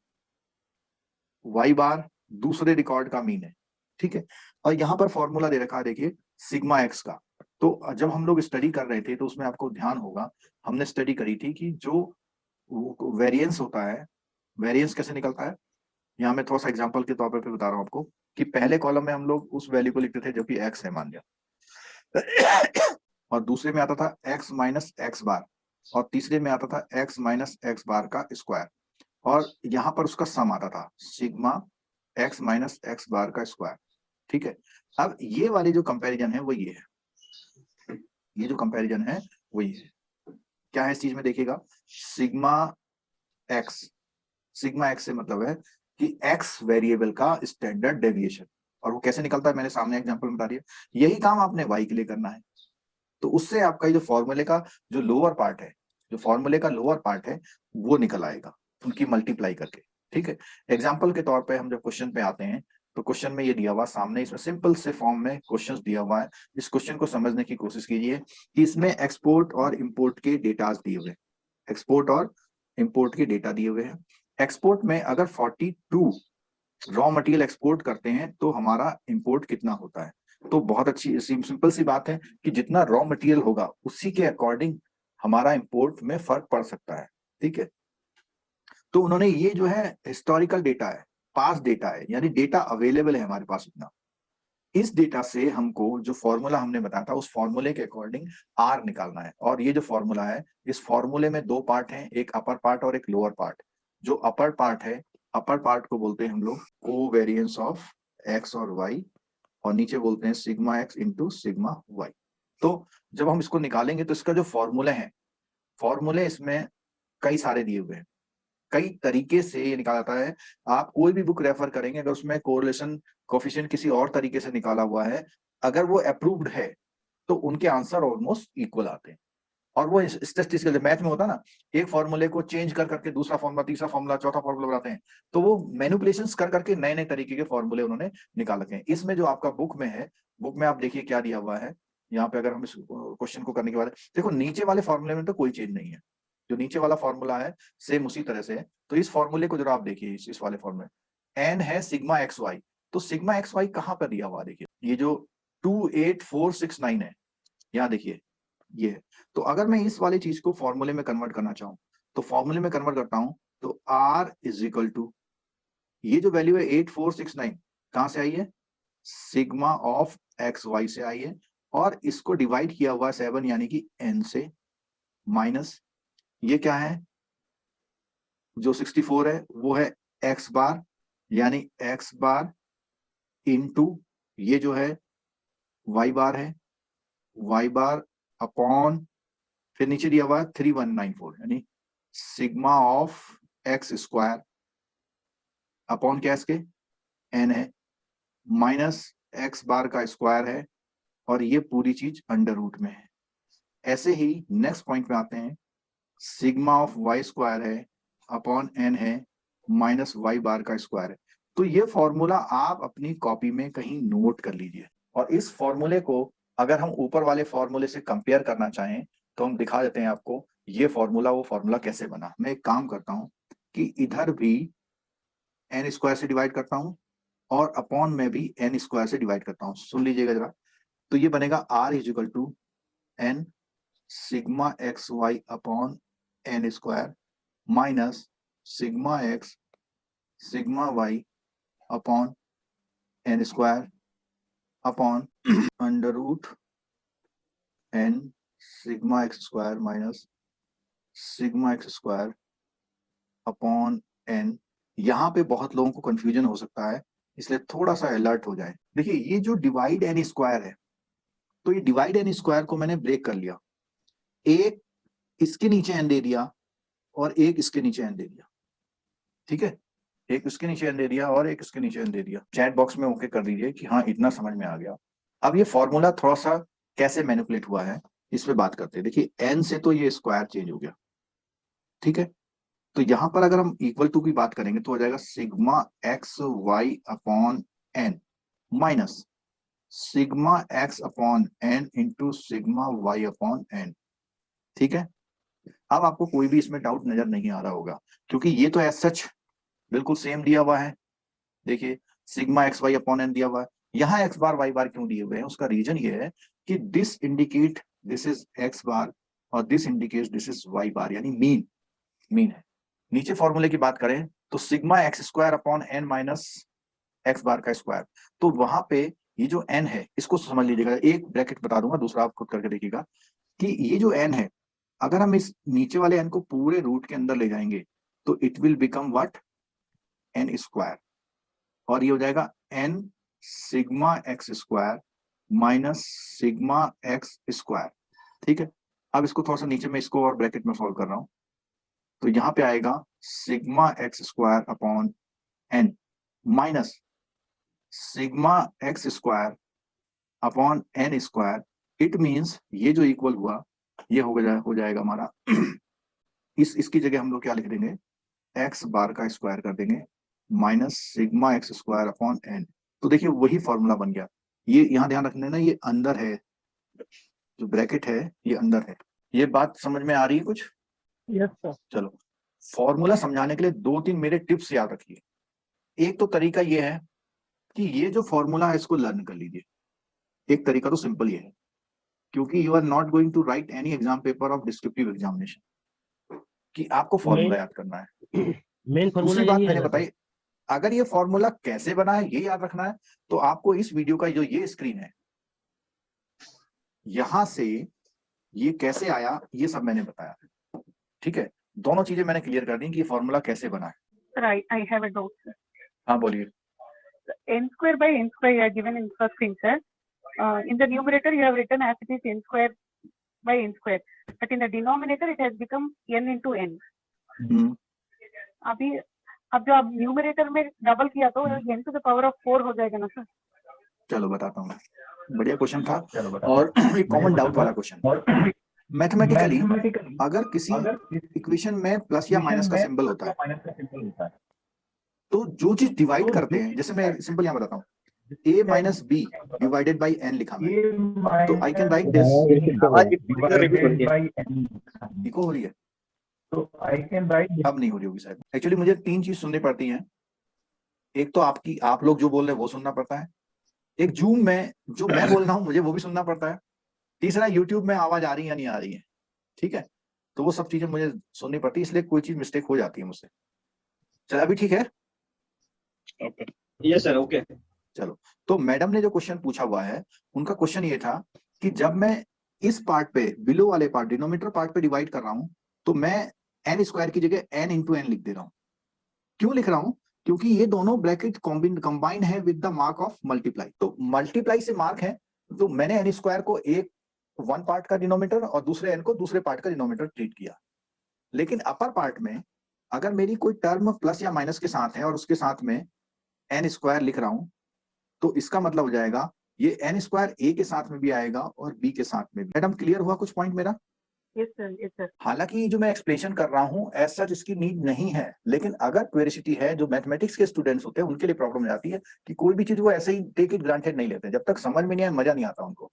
वाई बार दूसरे रिकॉर्ड का मीन है। ठीक है, और यहां पर फॉर्मूला दे रखा है देखिए सिग्मा एक्स का। तो जब हम लोग स्टडी कर रहे थे तो उसमें आपको ध्यान होगा, हमने स्टडी करी थी कि जो वेरिएंस होता है, वेरिएंस कैसे निकलता है। यहाँ मैं थोड़ा सा एग्जांपल के तौर पे बता रहा हूँ आपको कि पहले कॉलम में हम लोग उस वैल्यू को लिखते थे जो कि x है मान लिया, और दूसरे में आता था x माइनस एक्स बार, और तीसरे में आता था x माइनस एक्स बार का स्क्वायर, और यहाँ पर उसका सम आता था sigma x minus x bar का स्क्वायर। ठीक है, अब ये वाली जो कंपैरिजन है वो ये है, ये जो कंपैरिजन है वो ये है। क्या है इस चीज में देखिएगा, सिग्मा एक्स, सिग्मा एक्स से मतलब है कि एक्स वेरिएबल का स्टैंडर्ड डेविएशन, और वो कैसे निकलता है मैंने सामने एग्जांपल बता दिया। यही काम आपने वाई के लिए करना है, तो उससे आपका जो फॉर्मूले का जो लोअर पार्ट है, जो फॉर्मूले का लोअर पार्ट है वो निकल आएगा उनकी मल्टीप्लाई करके। ठीक है, एग्जाम्पल के तौर पे हम जब क्वेश्चन पे आते हैं तो क्वेश्चन में ये दिया हुआ सामने, इसमें सिंपल से फॉर्म में क्वेश्चन दिया हुआ है। इस क्वेश्चन को समझने की कोशिश कीजिए कि इसमें एक्सपोर्ट और इंपोर्ट के डेटाज दिए हुए, एक्सपोर्ट और इंपोर्ट के डेटा दिए हुए हैं। एक्सपोर्ट में अगर 42 रॉ मटेरियल एक्सपोर्ट करते हैं तो हमारा इंपोर्ट कितना होता है। तो बहुत अच्छी सिंपल सी बात है कि जितना रॉ मटेरियल होगा उसी के अकॉर्डिंग हमारा इंपोर्ट में फर्क पड़ सकता है। ठीक है, तो उन्होंने ये जो है हिस्टोरिकल डेटा है, पास डेटा है, यानी डेटा अवेलेबल है हमारे पास इतना, इस डेटा से हमको जो फॉर्मूला हमने बताया था उस फॉर्मूले के अकॉर्डिंग आर निकालना है। और ये जो फॉर्मूला है, इस फॉर्मूले में दो पार्ट हैं, एक अपर पार्ट और एक लोअर पार्ट। जो अपर पार्ट है, अपर पार्ट को बोलते हैं हम लोग कोवेरिएंस ऑफ एक्स और वाई, और नीचे बोलते हैं sigma X into sigma Y. तो जब हम इसको निकालेंगे तो इसका जो फॉर्मूले हैं, फॉर्मूले इसमें कई सारे दिए हुए हैं, कई तरीके से ये निकाला जाता है। आप कोई भी बुक रेफर करेंगे अगर उसमें कोरिलेशन कोफिशिएंट किसी और तरीके से निकाला हुआ है, अगर वो अप्रूव्ड है तो उनके आंसर ऑलमोस्ट इक्वल आते हैं। और वो स्टैटिस्टिकल मैथ में होता है ना, एक फॉर्मूले को चेंज कर करके दूसरा फॉर्मूला, तीसरा फॉर्मूला, चौथा फॉर्मूला बनाते हैं, तो वो मैनिपुलेशंस कर करके नए नए तरीके के फॉर्मूले उन्होंने निकाल रखे हैं। इसमें जो आपका बुक में है, बुक में आप देखिए क्या दिया हुआ है यहाँ पे। अगर हम इस क्वेश्चन को करने के बाद देखो, नीचे वाले फॉर्मूले में तो कोई चेंज नहीं है, जो नीचे वाला फॉर्मूला है सेम उसी तरह से है। तो इस फॉर्मूले को जरा आप देखिए, इस वाले फॉर्मूले एन है सिग्मा एक्स वाई, तो सिग्मा एक्स वाई कहाँ पर दिया हुआ देखिए, ये जो 28469 है, यहाँ देखिए ये है। तो अगर मैं इस वाली चीज को फॉर्मूले में कन्वर्ट करना चाहूं तो फॉर्मूले में कन्वर्ट करता हूं तो R इज इक्वल टू, ये जो वैल्यू है 8469 कहां से आई है, सिग्मा ऑफ एक्स वाई से आई है, और इसको डिवाइड किया हुआ 7 यानी कि n से, माइनस ये क्या है, जो 64 है वो है एक्स बार, यानी एक्स बार इंटू ये जो है वाई बार है, वाई बार अपॉन, फिर नीचे दिया हुआ है 3194, यानी sigma of x square upon क्या इसके एन है, माइनस एक्स बार का स्क्वायर है, और ये पूरी चीज अंडर रूट में है। ऐसे ही नेक्स्ट पॉइंट में आते हैं, सिग्मा ऑफ वाई स्क्वायर है अपॉन एन है, माइनस वाई बार का स्क्वायर है। तो ये फॉर्मूला आप अपनी कॉपी में कहीं नोट कर लीजिए, और इस फॉर्मूले को अगर हम ऊपर वाले फॉर्मूले से कंपेयर करना चाहें तो हम दिखा देते हैं आपको ये फॉर्मूला, वो फॉर्मूला कैसे बना। मैं एक काम करता हूं कि इधर भी एन स्क्वायर से डिवाइड करता हूं और अपॉन में भी एन स्क्वायर से डिवाइड करता हूं, सुन लीजिएगा जरा। तो ये बनेगा R is equal to N sigma x Y upon N square minus sigma X sigma Y upon N square upon under root N sigma x square minus sigma x square upon N. यहाँ पे बहुत लोगों को कंफ्यूजन हो सकता है, इसलिए थोड़ा सा अलर्ट हो जाए। देखिए ये जो डिवाइड एन स्क्वायर है, तो ये डिवाइड एन स्क्वायर को मैंने ब्रेक कर लिया, एक इसके नीचे एन दे दिया और एक इसके नीचे एन दे दिया। ठीक है, एक इसके नीचे एन दे दिया और एक इसके नीचे एन दे दिया। चैट बॉक्स में ओके कर दीजिए कि हाँ इतना समझ में आ गया। अब ये फॉर्मूला थोड़ा सा कैसे मैनिपुलेट हुआ है इस पे बात करते हैं। देखिए एन से तो ये स्क्वायर चेंज हो गया, ठीक है, तो यहां पर अगर हम इक्वल टू की बात करेंगे तो हो जाएगा sigma x Y upon N minus sigma X upon N into sigma Y upon N. ठीक है, अब आपको कोई भी इसमें डाउट नजर नहीं आ रहा होगा, क्योंकि ये तो एज सच बिल्कुल सेम दिया हुआ है। देखिए sigma x Y upon N दिया हुआ है, यहाँ एक्स बार वाई बार क्यों दिए हुए हैं, उसका रीजन ये है कि this indicate this is x bar और this indicate this is y bar, यानी मीन है। नीचे फॉर्मूले की बात करें तो sigma x square upon N minus x bar का स्क्वायर, तो वहां पे ये जो एन है इसको समझ लीजिएगा, एक ब्रैकेट बता दूंगा, दूसरा आप खुद करके देखिएगा कि ये जो एन है, अगर हम इस नीचे वाले एन को पूरे रूट के अंदर ले जाएंगे तो it will become what, N square, और ये हो जाएगा N sigma x square minus sigma x square. ठीक है, अब इसको थोड़ा सा नीचे में इसको और ब्रैकेट में सॉल्व कर रहा हूं, तो यहां पे आएगा sigma x square upon N minus sigma x square upon N square. It means ये जो इक्वल हुआ ये हो जाएगा हमारा इसकी जगह हम लोग क्या लिख देंगे, एक्स बार का स्क्वायर कर देंगे minus sigma x square upon N. तो देखिए वही फॉर्मूला बन गया। ये यहाँ ध्यान रखने ना, ये अंदर है, जो ब्रैकेट है ये अंदर है। ये बात समझ में आ रही है कुछ? Yes sir. चलो, फॉर्मूला समझाने के लिए 2-3 मेरे टिप्स याद रखिए। एक तो तरीका ये है कि ये जो फॉर्मूला है इसको लर्न कर लीजिए। एक तरीका तो सिंपल ये है, क्योंकि you are not going to write any exam paper of descriptive examination, कि आपको फॉर्मूला याद करना है। मेन फॉर्मूला दूसरी बात यही है मैंने ना बताई, अगर ये फॉर्मूला कैसे बना है ये याद रखना है, तो आपको इस वीडियो का जो ये स्क्रीन है यहां से ये कैसे आया ये सब मैंने बताया। ठीक है, दोनों चीजें मैंने क्लियर कर दी कि ये फॉर्मूला कैसे बना है। Sir, I have a doubt, sir. हाँ बोलिए। N square by n square you are given in first thing, sir. In the numerator you have written as it is n square by n square, but in the denominator it has become n into n. अभी अब जो आप न्यूमरेटर में डबल किया तो n to the power of 4 हो जाएगा ना सर? चलो बताता हूँ, बढ़िया क्वेश्चन था और एक कॉमन डाउट वाला क्वेश्चन। मैथमेटिकली अगर किसी इक्वेशन में प्लस या माइनस का सिंबल होता है तो जो चीज डिवाइड करते हैं, जैसे मैं सिंपल यहाँ बताता हूँ, a minus B divided by n लिखा मैं, तो I can write this. Echo हो रही है तो आई कैन राइट, अब नहीं हो रही होगी शायद। एक्चुअली मुझे 3 चीज सुननी पड़ती हैं। एक तो आप लोग जो बोल रहे हैं वो सुनना पड़ता है, एक जूम में जो मैं बोल रहा हूँ मुझे वो भी सुनना पड़ता है, तीसरा यूट्यूब में आवाज आ रही है या नहीं आ रही है। ठीक है, तो वो सब चीजें मुझे सुननी पड़ती है, इसलिए कोई चीज मिस्टेक हो जाती है मुझसे। चलो अभी ठीक है? Okay, yes sir, okay. चलो, तो मैडम ने जो क्वेश्चन पूछा हुआ है उनका क्वेश्चन ये था कि जब मैं इस पार्ट पे बिलो वाले पार्ट डिनोमिनेटर पार्ट पे डिवाइड कर रहा हूं तो मैं एन स्क्वायर की जगह एन इंटू एन लिख दे रहा हूं। क्यों लिख रहा हूं? क्योंकि ये दोनों ब्रैकेट कंबाइन है with the mark of multiply, तो मल्टीप्लाई से मार्क है, तो मैंने एन स्क्वायर को एक वन पार्ट का डिनोमिनेटर और दूसरे एन को दूसरे पार्ट का डिनोमिनेटर ट्रीट किया। लेकिन अपर पार्ट में अगर मेरी कोई टर्म प्लस या माइनस के साथ है और उसके साथ में एन स्क्वायर लिख रहा हूं तो इसका मतलब हो जाएगा ये एन स्क्वायर ए के साथ में भी आएगा और बी के साथ में भी। मैडम क्लियर हुआ कुछ पॉइंट मेरा? Yes sir, yes sir. हालांकि जो मैं एक्सप्लेनेशन कर रहा हूं एज सच इसकी नीड नहीं है, लेकिन अगर क्वेरिसिटी है, जो मैथमेटिक्स के स्टूडेंट्स होते हैं उनके लिए प्रॉब्लम हो जाती है कि कोई भी चीज वो ऐसे ही टेक इट ग्रांटेड नहीं लेते, जब तक समझ में नहीं आए मजा नहीं आता उनको।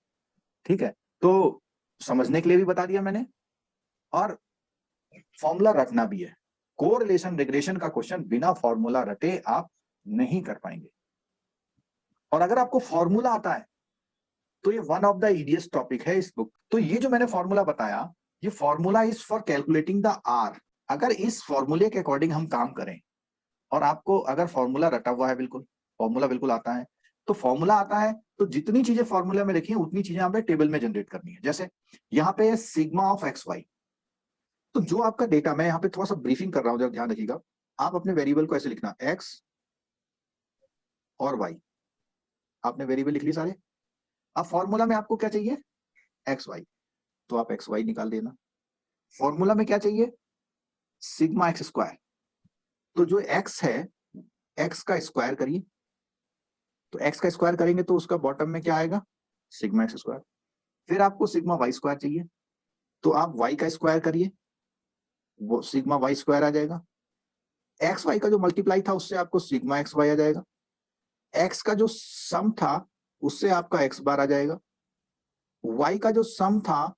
ठीक है, तो समझने के लिए भी बता दिया मैंने, और फॉर्मूला रटना भी है। कोरिलेशन रिग्रेशन का क्वेश्चन बिना फॉर्मूला रटे आप नहीं कर पाएंगे, और अगर आपको फॉर्मूला आता है तो ये वन ऑफ द ईडियस्ट टॉपिक है इस बुक। तो ये जो मैंने फॉर्मूला बताया, ये formula is for calculating the R. अगर इस फॉर्मूले के अकॉर्डिंग हम काम करें और आपको अगर फॉर्मूला रटा हुआ है, बिल्कुल फॉर्मूला बिल्कुल आता है, तो फॉर्मूला आता है तो जितनी चीजें फॉर्मूला में लिखी हैं उतनी चीजें हमें टेबल में जनरेट करनी है। जैसे यहाँ पे सिग्मा ऑफ एक्स वाई, तो जो आपका डेटा, मैं यहाँ पे थोड़ा सा ब्रीफिंग कर रहा हूँ, जरा ध्यान रखिएगा। आप अपने वेरिएबल को ऐसे लिखना, एक्स और वाई, आपने वेरिएबल लिख ली सारे। अब फॉर्मूला में आपको क्या चाहिए, एक्स वाई, तो आप एक्स वाई निकाल देना। फॉर्मूला में क्या चाहिए, सिग्मा एक्स स्क्वायर, तो जो एक्स है एक्स का स्क्वायर करिए, तो एक्स का स्क्वायर करेंगे तो उसका बॉटम में क्या आएगा, सिग्मा एक्स स्क्वायर। फिर आपको सिग्मा वाई स्क्वायर चाहिए, तो आप वाई का स्क्वायर करिए, वो सिग्मा वाई स्क्वायर आ जाएगा। एक्स वाई का जो मल्टीप्लाई था उससे आपको सिग्मा एक्स वाई आ जाएगा। एक्स का जो सम था उससे आपका एक्स बार आ जाएगा। वाई का जो सम था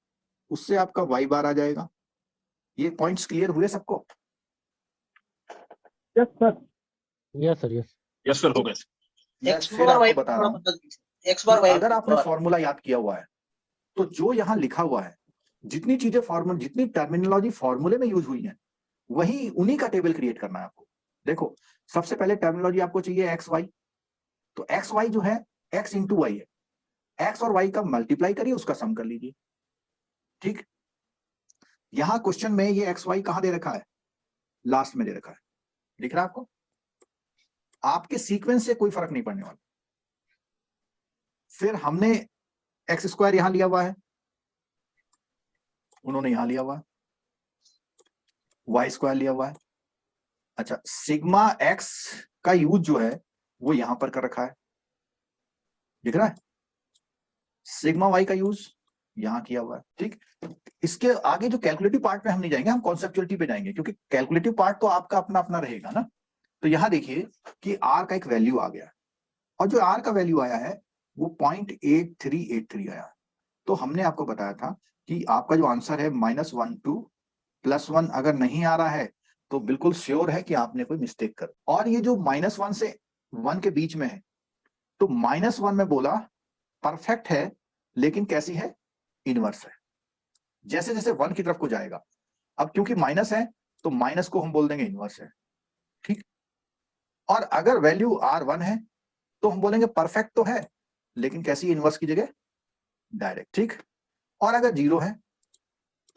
उससे आपका वाई बार आ जाएगा। ये पॉइंट्स क्लियर हुए सबको? Yes sir. Yes sir, yes. Yes sir, हो गए। मैं एक्स फिर बार वाई आपको बता रहा हूँ एक्स बार कि वाई अगर आपने फॉर्मूला याद किया हुआ है तो जो यहाँ लिखा हुआ है, जितनी चीजें फॉर्मूला, जितनी टर्मिनोलॉजी फॉर्मूले में यूज हुई है, वही उन्हीं का टेबल क्रिएट करना है आपको। देखो, सबसे पहले टर्मिनोलॉजी आपको चाहिए एक्स वाई, तो एक्स वाई जो है एक्स इंटू वाई है, एक्स और वाई का मल्टीप्लाई करिए, उसका सम कर लीजिए। ठीक, यहां क्वेश्चन में ये एक्स वाई कहां दे रखा है, लास्ट में दे रखा है, दिख रहा है आपको? आपके सीक्वेंस से कोई फर्क नहीं पड़ने वाला। फिर हमने एक्स स्क्वायर यहां लिया हुआ है, उन्होंने यहां लिया हुआ है, वाई स्क्वायर लिया हुआ है। अच्छा, सिग्मा एक्स का यूज जो है वो यहां पर कर रखा है, दिख रहा है? सिग्मा वाई का यूज यहां किया हुआ है। ठीक, इसके आगे जो कैलकुलेटिव पार्ट में हम नहीं जाएंगे, हम कॉन्सेप्चुअलिटी पे जाएंगे, क्योंकि कैलकुलेटिव पार्ट तो आपका अपना अपना रहेगा ना। तो यहां देखिए कि आर का एक वैल्यू आ गया, और जो आर का वैल्यू आया है वो 0.8383 आया। तो हमने आपको बताया था कि आपका जो आंसर है -1 to +1 अगर नहीं आ रहा है तो बिल्कुल श्योर है कि आपने कोई मिस्टेक कर। और ये जो -1 से 1 के बीच में है, तो -1 में बोला परफेक्ट है, लेकिन कैसी है, इनवर्स है। जैसे जैसे 1 की तरफ को जाएगा, अब क्योंकि माइनस है तो माइनस को हम बोल देंगे इनवर्स है। ठीक, और अगर वैल्यू R1 है तो हम बोलेंगे परफेक्ट तो है, लेकिन कैसी, इनवर्स की जगह डायरेक्ट। ठीक, और अगर 0 है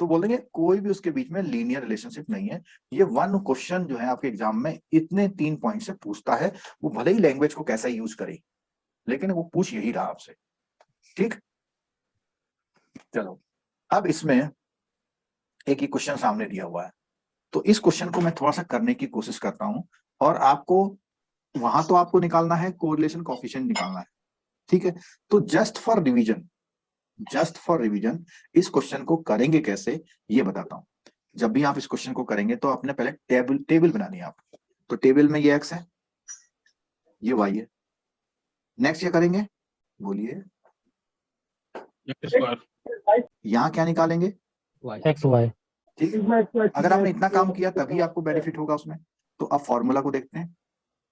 तो बोलेंगे कोई भी उसके बीच में लीनियर रिलेशनशिप नहीं है। ये वन क्वेश्चन जो है आपके एग्जाम में इतने 3 पॉइंट से पूछता है, वो भले ही लैंग्वेज को कैसा यूज करे, लेकिन वो पूछ यही रहा आपसे। ठीक, चलो, अब इसमें एक ही क्वेश्चन सामने दिया हुआ है, तो इस क्वेश्चन को मैं थोड़ा सा करने की कोशिश करता हूं, और आपको वहां तो आपको निकालना है, कोरिलेशन कोएफिशिएंट निकालना है। ठीक है, तो जस्ट फॉर रिवीजन इस क्वेश्चन को करेंगे कैसे ये बताता हूं। जब भी आप इस क्वेश्चन को करेंगे तो आपने पहले टेबल बनानी है आप। तो टेबल में ये एक्स है, ये वाई है। नेक्स्ट ये करेंगे, बोलिए, यहां क्या निकालेंगे, एक्स वाई। ठीक है, अगर आपने इतना काम किया तभी आपको बेनिफिट होगा उसमें। तो अब फॉर्मूला को देखते हैं,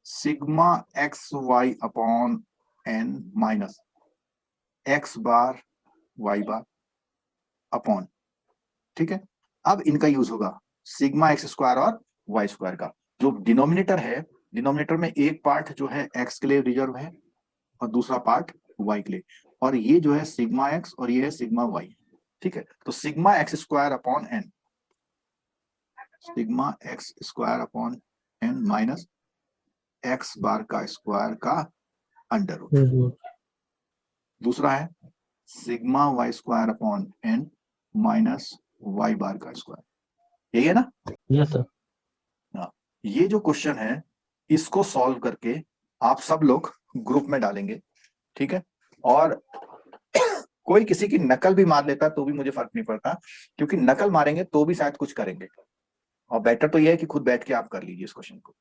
sigma x Y upon N minus x bar y bar upon. ठीक है, अब इनका यूज होगा सिग्मा एक्स स्क्वायर और वाई स्क्वायर का। जो डिनोमिनेटर है, डिनोमिनेटर में एक पार्ट जो है एक्स के लिए रिजर्व है और दूसरा पार्ट वाई के लिए, और ये जो है सिग्मा एक्स और ये है सिग्मा वाई। ठीक है, तो sigma x square upon n, sigma x square upon N minus x bar का स्क्वायर का अंडर रूट। दूसरा है sigma y square upon N minus y bar का स्क्वायर। यही है ना? Yes sir. हाँ, ये जो क्वेश्चन है इसको सॉल्व करके आप सब लोग ग्रुप में डालेंगे। ठीक है, और कोई किसी की नकल भी मार लेता तो भी मुझे फर्क नहीं पड़ता, क्योंकि नकल मारेंगे तो भी शायद कुछ करेंगे, और बेटर तो ये है कि खुद बैठ के आप कर लीजिए इस क्वेश्चन को।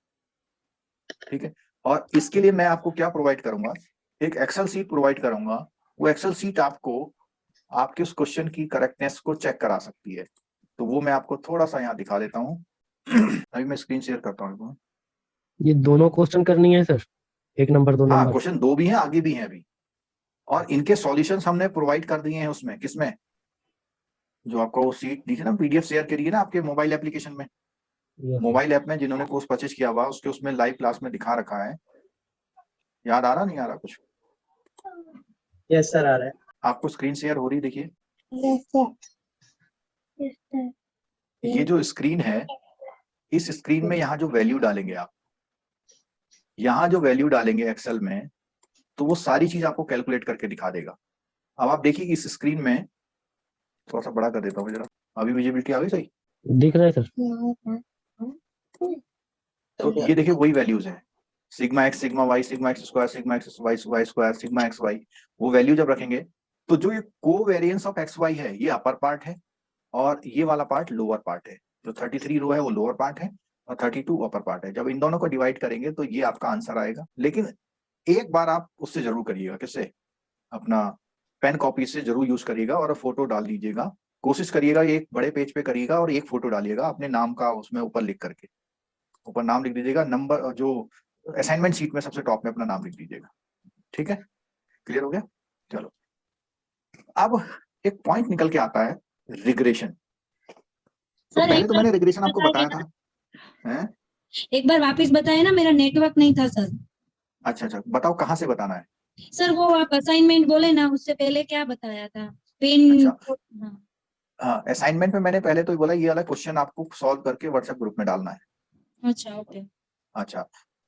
ठीक है, और इसके लिए मैं आपको क्या प्रोवाइड करूंगा, एक एक्सेल सीट प्रोवाइड करूंगा। वो एक्सेल सीट आपको आपके उस क्वेश्चन की करेक्टनेस को चेक करा सकती है। तो वो मैं आपको थोड़ा सा यहाँ दिखा देता हूँ। अभी मैं स्क्रीन शेयर करता हूँ। ये दोनों क्वेश्चन करनी है सर, 1 नंबर 2 हाँ, नंबर। क्वेश्चन 2 भी हैं, आगे भी हैं अभी, और इनके सॉल्यूशंस हमने प्रोवाइड कर दिए हैं उसमें। किसमें? जो आपको सीट दी थी ना, पीडीएफ शेयर करिए ना आपके मोबाइल एप्लीकेशन में, मोबाइल ऐप में जिन्होंने कोर्स परचेज किया हुआ उसके उसमें लाइव क्लास में दिखा रखा है। याद आ रहा, नहीं आ रहा कुछ? यस सर, आ रहा है। आपको स्क्रीन शेयर हो रही, देखिए ये जो स्क्रीन है, इस स्क्रीन में यहाँ जो वैल्यू डालेंगे आप, यहाँ जो वैल्यू डालेंगे एक्सेल में, तो वो सारी चीज आपको कैलकुलेट करके दिखा देगा। अब आप देखिए इस स्क्रीन में, थोड़ा सा बड़ा कर देता हूँ जरा, अभी विजिबिलिटी आ गई सही? दिख रहा है सर। तो ये देखिए वही वैल्यूज है, sigma X sigma Y sigma x square sigma x Y Y square sigma x Y. वो वैल्यू जब रखेंगे तो जो ये कोवेरिएंस ऑफ एक्स वाई है ये अपर पार्ट है, और ये वाला पार्ट लोअर पार्ट है। जो 33 रो है वो लोअर पार्ट है और 32 अपर पार्ट है। जब इन दोनों को डिवाइड करेंगे तो ये आपका आंसर आएगा। लेकिन एक बार आप उससे जरूर करिएगा, किससे? अपना पेन कॉपी से जरूर यूज करिएगा और फोटो डाल दीजिएगा। कोशिश करिएगा एक बड़े पेज पे करिएगा और एक फोटो डालिएगा अपने नाम का, उसमें ऊपर लिख करके, ऊपर नाम लिख दीजिएगा, नंबर जो असाइनमेंट शीट में सबसे टॉप में अपना नाम लिख दीजिएगा। ठीक है, क्लियर हो गया? चलो, अब एक पॉइंट निकल के आता है रिग्रेशन। तो सर, पहले एक तो मैंने रिग्रेशन आपको बताइए बताया था, हैं? एक बार वापस बताए ना, मेरा नेटवर्क नहीं था सर। अच्छा, बताओ कहाँ से बताना है? सर वो आप असाइनमेंट बोले ना, उससे पहले क्या बताया था? पेन। अच्छा, हाँ, असाइनमेंट में मैंने पहले तो ये बोला ये वाला क्वेश्चन आपको सॉल्व करके व्हाट्सएप ग्रुप में डालना है। अच्छा, ओके। अच्छा,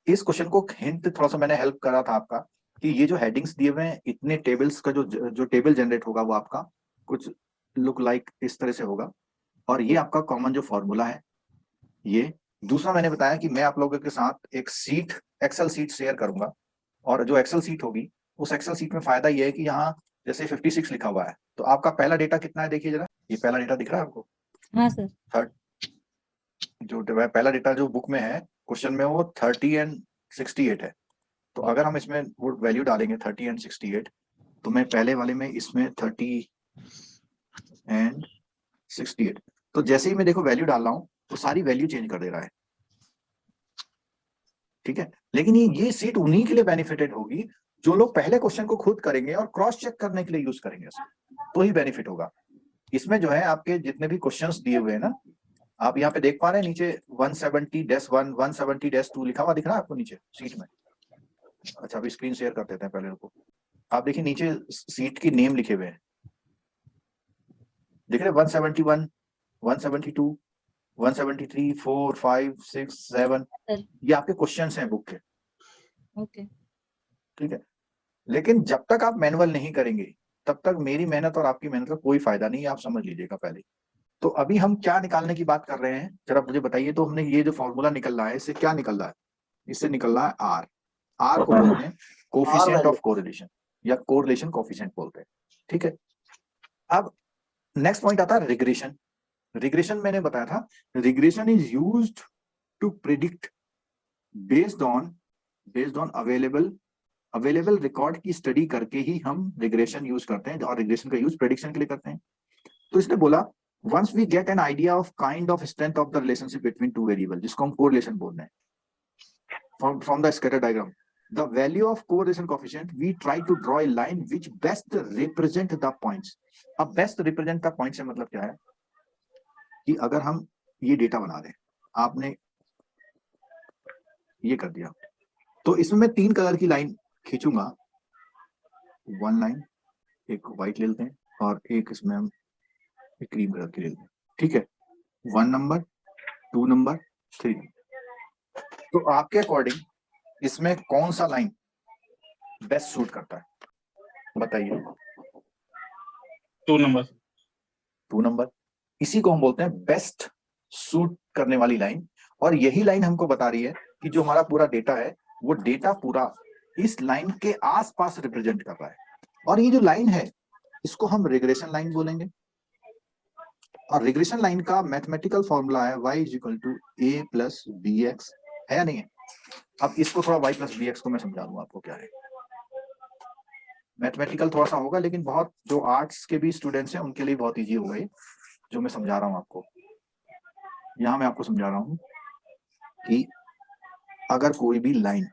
इस क्वेश्चन को हिंट थोड़ा सा मैंने हेल्प करा था आपका कि ये जो हेडिंग्स दिए हुए हैं, इतने टेबल्स का जो टेबल जनरेट होगा वो आपका कुछ लुक लाइक इस तरह से होगा, और ये आपका कॉमन जो फॉर्मूला है ये। दूसरा मैंने बताया कि मैं आप लोगों के साथ एक सीट, एक्सेल सीट शेयर करूंगा, और जो एक्सेल सीट होगी उस एक्सेल सीट में फायदा ये है कि यहाँ जैसे 56 लिखा हुआ है, तो आपका पहला डेटा कितना है देखिए जरा, ये पहला डेटा दिख रहा है आपको? हाँ सर। थर्ड, जो पहला डेटा जो बुक में है क्वेश्चन में वो 30 एंड 68 है। तो अगर हम इसमें वो वैल्यू डालेंगे 30 एंड 68, तो मैं पहले वाले में इसमें 30 एंड 68, तो जैसे ही मैं देखो वैल्यू डाल रहा हूं तो सारी वैल्यू चेंज कर दे रहा है, ठीक है। लेकिन ये सीट उन्हीं के लिए बेनिफिटेड होगी जो लोग पहले क्वेश्चन को खुद करेंगे और क्रॉस चेक करने के लिए यूज करेंगे, तो ही बेनिफिट होगा। इसमें जो है आपके जितने भी क्वेश्चंस दिए हुए हैं ना, आप यहाँ पे देख पा रहे हैं नीचे 170-1 170-2 लिखा हुआ दिख रहा है आपको नीचे सीट में? अच्छा, अभी स्क्रीन शेयर कर देते हैं पहले रुको। आप देखिए नीचे सीट की नेम लिखे हुए हैं, देख रहे 171, 172, 173, 4, 5, 6, 7, ये आपके क्वेश्चंस हैं बुक के, ओके। ठीक है। लेकिन जब तक आप मैनुअल नहीं करेंगे तब तक मेरी मेहनत और आपकी मेहनत का कोई फायदा नहीं है, आप समझ लीजिएगा पहले। तो अभी हम क्या निकालने की बात कर रहे हैं जरा मुझे बताइए। तो हमने ये जो फॉर्मूला निकल रहा है इससे क्या निकल रहा है? इससे निकल रहा है आर। आर को बोलते हैं कोफिशिएंट ऑफ कोरिलेशन या कोरिलेशन कोफिशिएंट बोलते हैं, ठीक है। अब नेक्स्ट पॉइंट आता है रिग्रेशन। रिग्रेशन मैंने बताया था, regression is used to predict based on available record की स्टडी करके ही हम रिग्रेशन यूज करते हैं, और रिग्रेशन का यूज प्रेडिक्शन के लिए करते हैं। तो इसने बोला once we get an idea of kind of strength of the relationship between two variables, जिसको हम correlation बोल रहे हैं, from the scatter diagram, the value of correlation coefficient, we try to draw a line which best represent the points. अब best represent the points से मतलब क्या है कि अगर हम ये डेटा बना रहे हैं, आपने ये कर दिया, तो इसमें मैं 3 कलर की लाइन खींचूंगा, 1 लाइन, एक व्हाइट ले लेते हैं और एक इसमें हम क्रीम कलर की ले लेते हैं, ठीक है। 1 नंबर, 2 नंबर, 3 नंबर। तो आपके अकॉर्डिंग इसमें कौन सा लाइन बेस्ट सूट करता है बताइए? 2 नंबर। 2 नंबर, इसी को हम बोलते हैं बेस्ट सूट करने वाली लाइन। और यही लाइन हमको बता रही है कि जो हमारा पूरा डेटा है वो डेटा पूरा इस लाइन के आसपास रिप्रेजेंट कर रहा है। और ये जो लाइन है इसको हम रिग्रेशन लाइन बोलेंगे। और रिग्रेशन लाइन का मैथमेटिकल फॉर्मूला है y = a + bx, है या नहीं है? अब इसको थोड़ा y + bx को मैं समझा दूं आपको क्या है। मैथमेटिकल थोड़ा सा होगा, लेकिन बहुत जो आर्ट्स के भी स्टूडेंट्स हैं उनके लिए बहुत इजी होगा ये जो मैं समझा रहा हूं आपको। यहाँ मैं आपको समझा रहा हूं कि अगर कोई भी लाइन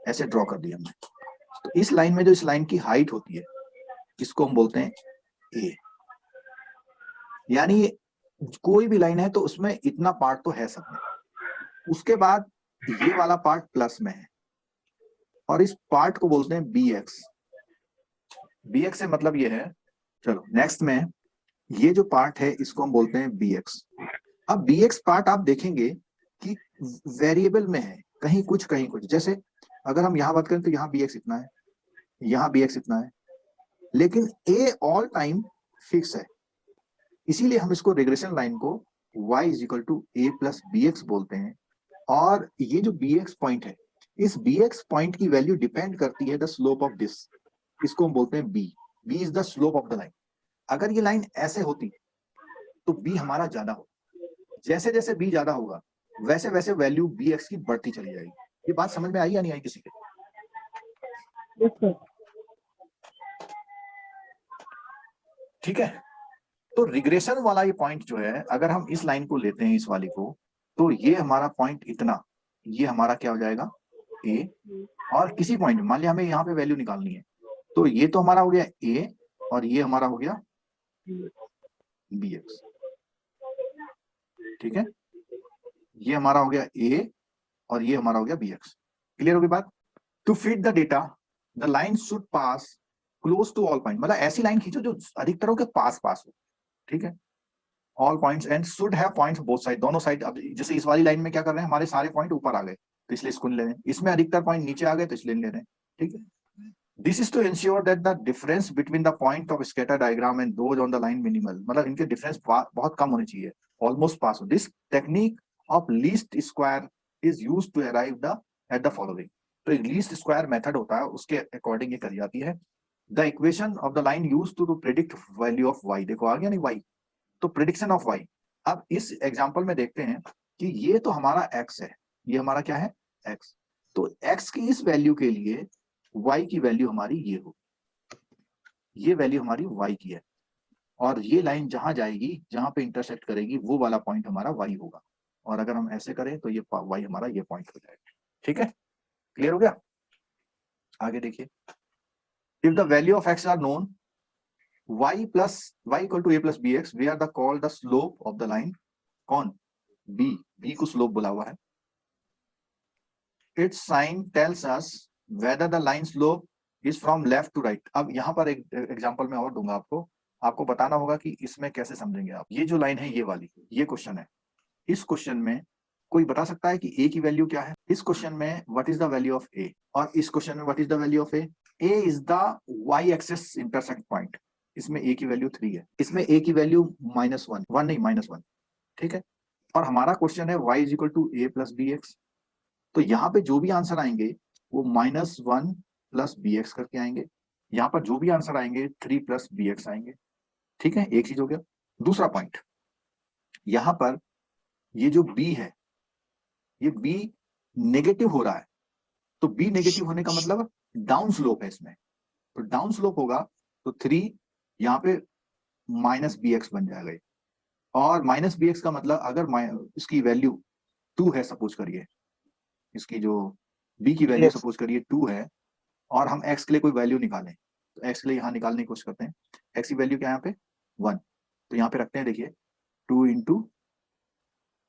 ऐसे ड्रॉ कर दी हमने, तो इस लाइन में जो इस लाइन की हाइट होती है इसको हम बोलते हैं a। यानी कोई भी लाइन है तो उसमें इतना पार्ट तो है सब में, उसके बाद ये वाला पार्ट प्लस में है और इस पार्ट को बोलते हैं bx। bx से मतलब ये है, चलो नेक्स्ट में ये जो पार्ट है इसको हम बोलते हैं bx। अब bx पार्ट आप देखेंगे कि वेरिएबल में है, कहीं कुछ कहीं कुछ। जैसे अगर हम यहाँ बात करें तो यहाँ bx इतना है, यहाँ bx इतना है, लेकिन a ऑल टाइम फिक्स है। इसीलिए हम इसको रिग्रेशन लाइन को y = a + bx बोलते हैं। और ये जो bx पॉइंट है, इस bx पॉइंट की वैल्यू डिपेंड करती है द स्लोप ऑफ दिस, इसको हम बोलते हैं b। b is the slope of the line. अगर ये लाइन ऐसे होती तो b हमारा ज्यादा हो, जैसे जैसे b ज्यादा होगा वैसे वैसे वैल्यू bx की बढ़ती चली जाएगी। ये बात समझ में आई या नहीं आई किसी के? ठीक है। तो रिग्रेशन वाला ये पॉइंट जो है, अगर हम इस लाइन को लेते हैं इस वाली को, तो ये हमारा पॉइंट इतना, ये हमारा क्या हो जाएगा ए, और किसी पॉइंट मान लिया हमें यहाँ पे वैल्यू निकालनी है, तो ये तो हमारा हो गया ए और ये हमारा हो गया बी एक्स, ठीक है, ये हमारा हो गया ए और ये हमारा हो गया बी एक्स। क्लियर होगी बात? To fit the data the line should pass close to all point, मतलब ऐसी लाइन खींचो जो अधिकतरों के पास पास हो, ठीक है, all points and should have points both side, दोनों साइड। अब जैसे इस वाली लाइन में क्या कर रहे हैं, हमारे सारे पॉइंट ऊपर आ गए तो इसलिए इसको ले रहे हैं, इसमें अधिकतर पॉइंट नीचे आ गए तो इसलिए ले रहे हैं, ठीक है। This is to ensure that the difference between the point of scatter diagram and those on the line minimal, मतलब इनके डिफरेंस बहुत कम होने चाहिए, ऑलमोस्ट पास हो। This technique of least square is used to arrive the at the following, तो एक लीस्ट स्क्वायर मेथड होता है, उसके अकॉर्डिंग ये करी जाती है। The equation of the line used to predict value of y, देखो आ गया नहीं y, तो प्रिडिक्शन ऑफ y। अब इस एग्जांपल में देखते हैं कि ये तो हमारा x है, ये हमारा क्या है x, तो x की इस वैल्यू के लिए y की वैल्यू हमारी ये हो, ये वैल्यू हमारी y की है, और ये लाइन जहां जाएगी, जहां पे इंटरसेक्ट करेगी, वो वाला पॉइंट हमारा y होगा, और अगर हम ऐसे करें तो ये y हमारा ये पॉइंट हो जाएगा, ठीक है। क्लियर हो गया? आगे देखिए, if the value of x are known, y equal to a plus B x, we are the call the slope of the line, कौन? b को स्लोप बोला हुआ है। Its sign tells us whether the line slope is from left to right. अब यहाँ पर एक एग्जांपल मैं और दूंगा आपको बताना होगा कि इसमें कैसे समझेंगे आप। ये जो लाइन है ये वाली, ये क्वेश्चन है, इस क्वेश्चन में कोई बता सकता है कि a की वैल्यू क्या है? इस क्वेश्चन में what is the value of a, और इस क्वेश्चन में what is the value of a? a is the y axis intersect point, इसमें a की वैल्यू 3 है, इसमें a की वैल्यू -1 नहीं -1, ठीक है, और हमारा क्वेश्चन है y is equal to a plus B x, तो यहाँ पे जो भी आंसर आएंगे वो -1 प्लस बी एक्स करके आएंगे, यहाँ पर जो भी आंसर आएंगे 3 प्लस बी एक्स आएंगे, ठीक है, एक चीज हो गया। दूसरा पॉइंट, यहाँ पर ये जो b है, ये b नेगेटिव हो रहा है, तो b नेगेटिव होने का मतलब डाउन स्लोप है इसमें, तो डाउन स्लोप होगा तो 3 यहाँ पे -bx बन जाएगा, और -bx का मतलब अगर इसकी वैल्यू 2 है, सपोज करिए इसकी जो b की वैल्यू सपोज करिए 2 है, और हम x के लिए कोई वैल्यू निकालें, तो x के लिए यहाँ निकालने की कोशिश करते हैं, x की वैल्यू क्या है यहाँ पे 1, तो यहाँ पे रखते हैं, देखिए 2 ×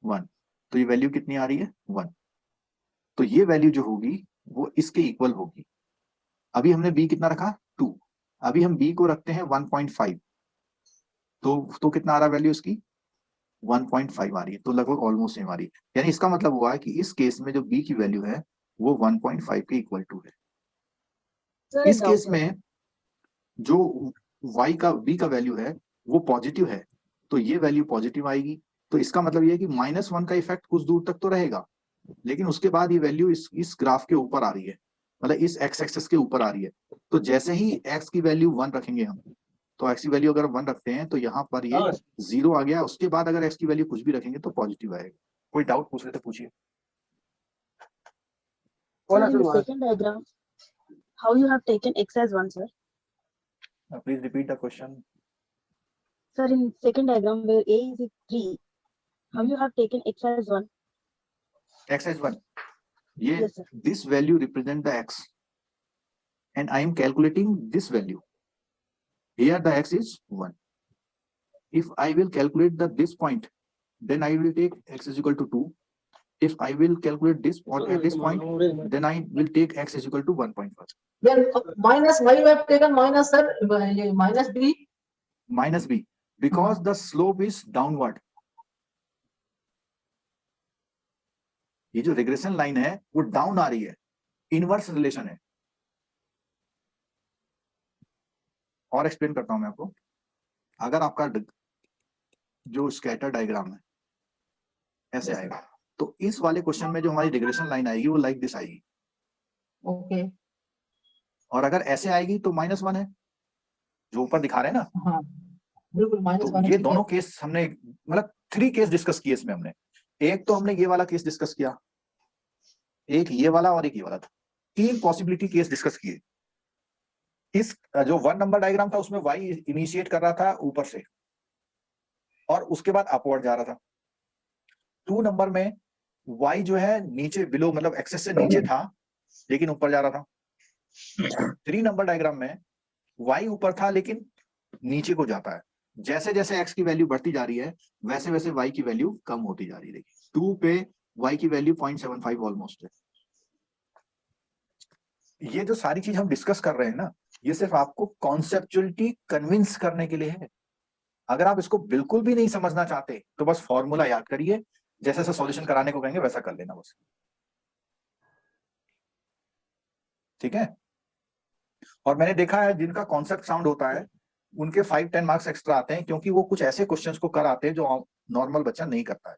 1, तो ये वैल्यू कितनी आ रही है 1, तो ये वैल्यू जो होगी वो इसके इक्वल होगी। अभी हमने b कितना रखा 2, अभी हम b को रखते हैं 1.5, तो कितना आ रहा वैल्यू इसकी 1.5 आ रही है, तो लगभग ऑलमोस्ट सेम आ रही है, यानी इसका मतलब हुआ है कि इस केस में जो b की वैल्यू है वो 1.5 के इक्वल टू है। इस केस में जो b का वैल्यू है वो पॉजिटिव है, तो ये वैल्यू पॉजिटिव आएगी, तो इसका मतलब ये है कि -1 का इफेक्ट कुछ दूर तक तो रहेगा, लेकिन उसके बाद ये वैल्यू इस ग्राफ के ऊपर आ रही है, मतलब इस x एक्सिस के ऊपर आ रही है, तो जैसे ही x की वैल्यू 1 रखेंगे हम, तो x की वैल्यू अगर 1 रखते हैं तो यहाँ पर ये 0 आ गया, उसके बाद अगर x की वैल्यू कुछ भी रखेंगे तो पॉजिटिव आएगा। कोई डाउट पूछ रहे तो पूछिए। Sir, in the second diagram, how you have taken x as 1, sir? Please repeat the question. Sir, in second diagram where a is 3, how you have taken x as 1? x as 1, ये Yes, sir. this value represent the x and I am calculating this value, here the x is 1, if I will calculate this point, then I will take x is equal to 2, if I will calculate this point at this point, then I will take x is equal to 1.5, Then minus y you have taken minus, sir, minus b. minus b, because the slope is downward, ये जो रिग्रेशन लाइन है वो डाउन आ रही है, इनवर्स रिलेशन है। और एक्सप्लेन करता हूं मैं आपको, अगर आपका जो स्कैटर डायग्राम है ऐसे आएगा, तो इस वाले क्वेश्चन में जो हमारी रिग्रेशन लाइन आएगी वो लाइक दिस आएगी, ओके, और अगर ऐसे आएगी तो -1 है, जो ऊपर दिखा रहे हैं ना, हाँ बिल्कुल तो ये दोनों केस हमने मतलब 3 केस डिस्कस किए इसमें हमने, एक तो हमने ये वाला केस डिस्कस किया, एक ये वाला और एक ये वाला था, 3 पॉसिबिलिटी केस डिस्कस किए। इस जो 1 नंबर डायग्राम था उसमें y इनिशिएट कर रहा था ऊपर से और उसके बाद अपवर्ड जा रहा था। 2 नंबर में y जो है नीचे बिलो मतलब एक्सेस से नीचे था लेकिन ऊपर जा रहा था। 3 नंबर डायग्राम में y ऊपर था लेकिन नीचे को जाता है। जैसे जैसे x की वैल्यू बढ़ती जा रही है वैसे वैसे y की वैल्यू कम होती जा रही है। देखिए 2 पे y की वैल्यू 0.75 ऑलमोस्ट है। ये जो सारी चीज हम डिस्कस कर रहे हैं ना, ये सिर्फ आपको कॉन्सेप्चुअलिटी कन्विंस करने के लिए है। अगर आप इसको बिल्कुल भी नहीं समझना चाहते तो बस फॉर्मूला याद करिए, जैसे जैसे सॉल्यूशन कराने को कहेंगे वैसा कर लेना बस, ठीक है। और मैंने देखा है जिनका कॉन्सेप्ट साउंड होता है उनके 5-10 मार्क्स एक्स्ट्रा आते हैं, क्योंकि वो कुछ ऐसे क्वेश्चंस को कर आते हैं जो नॉर्मल बच्चा नहीं करता है।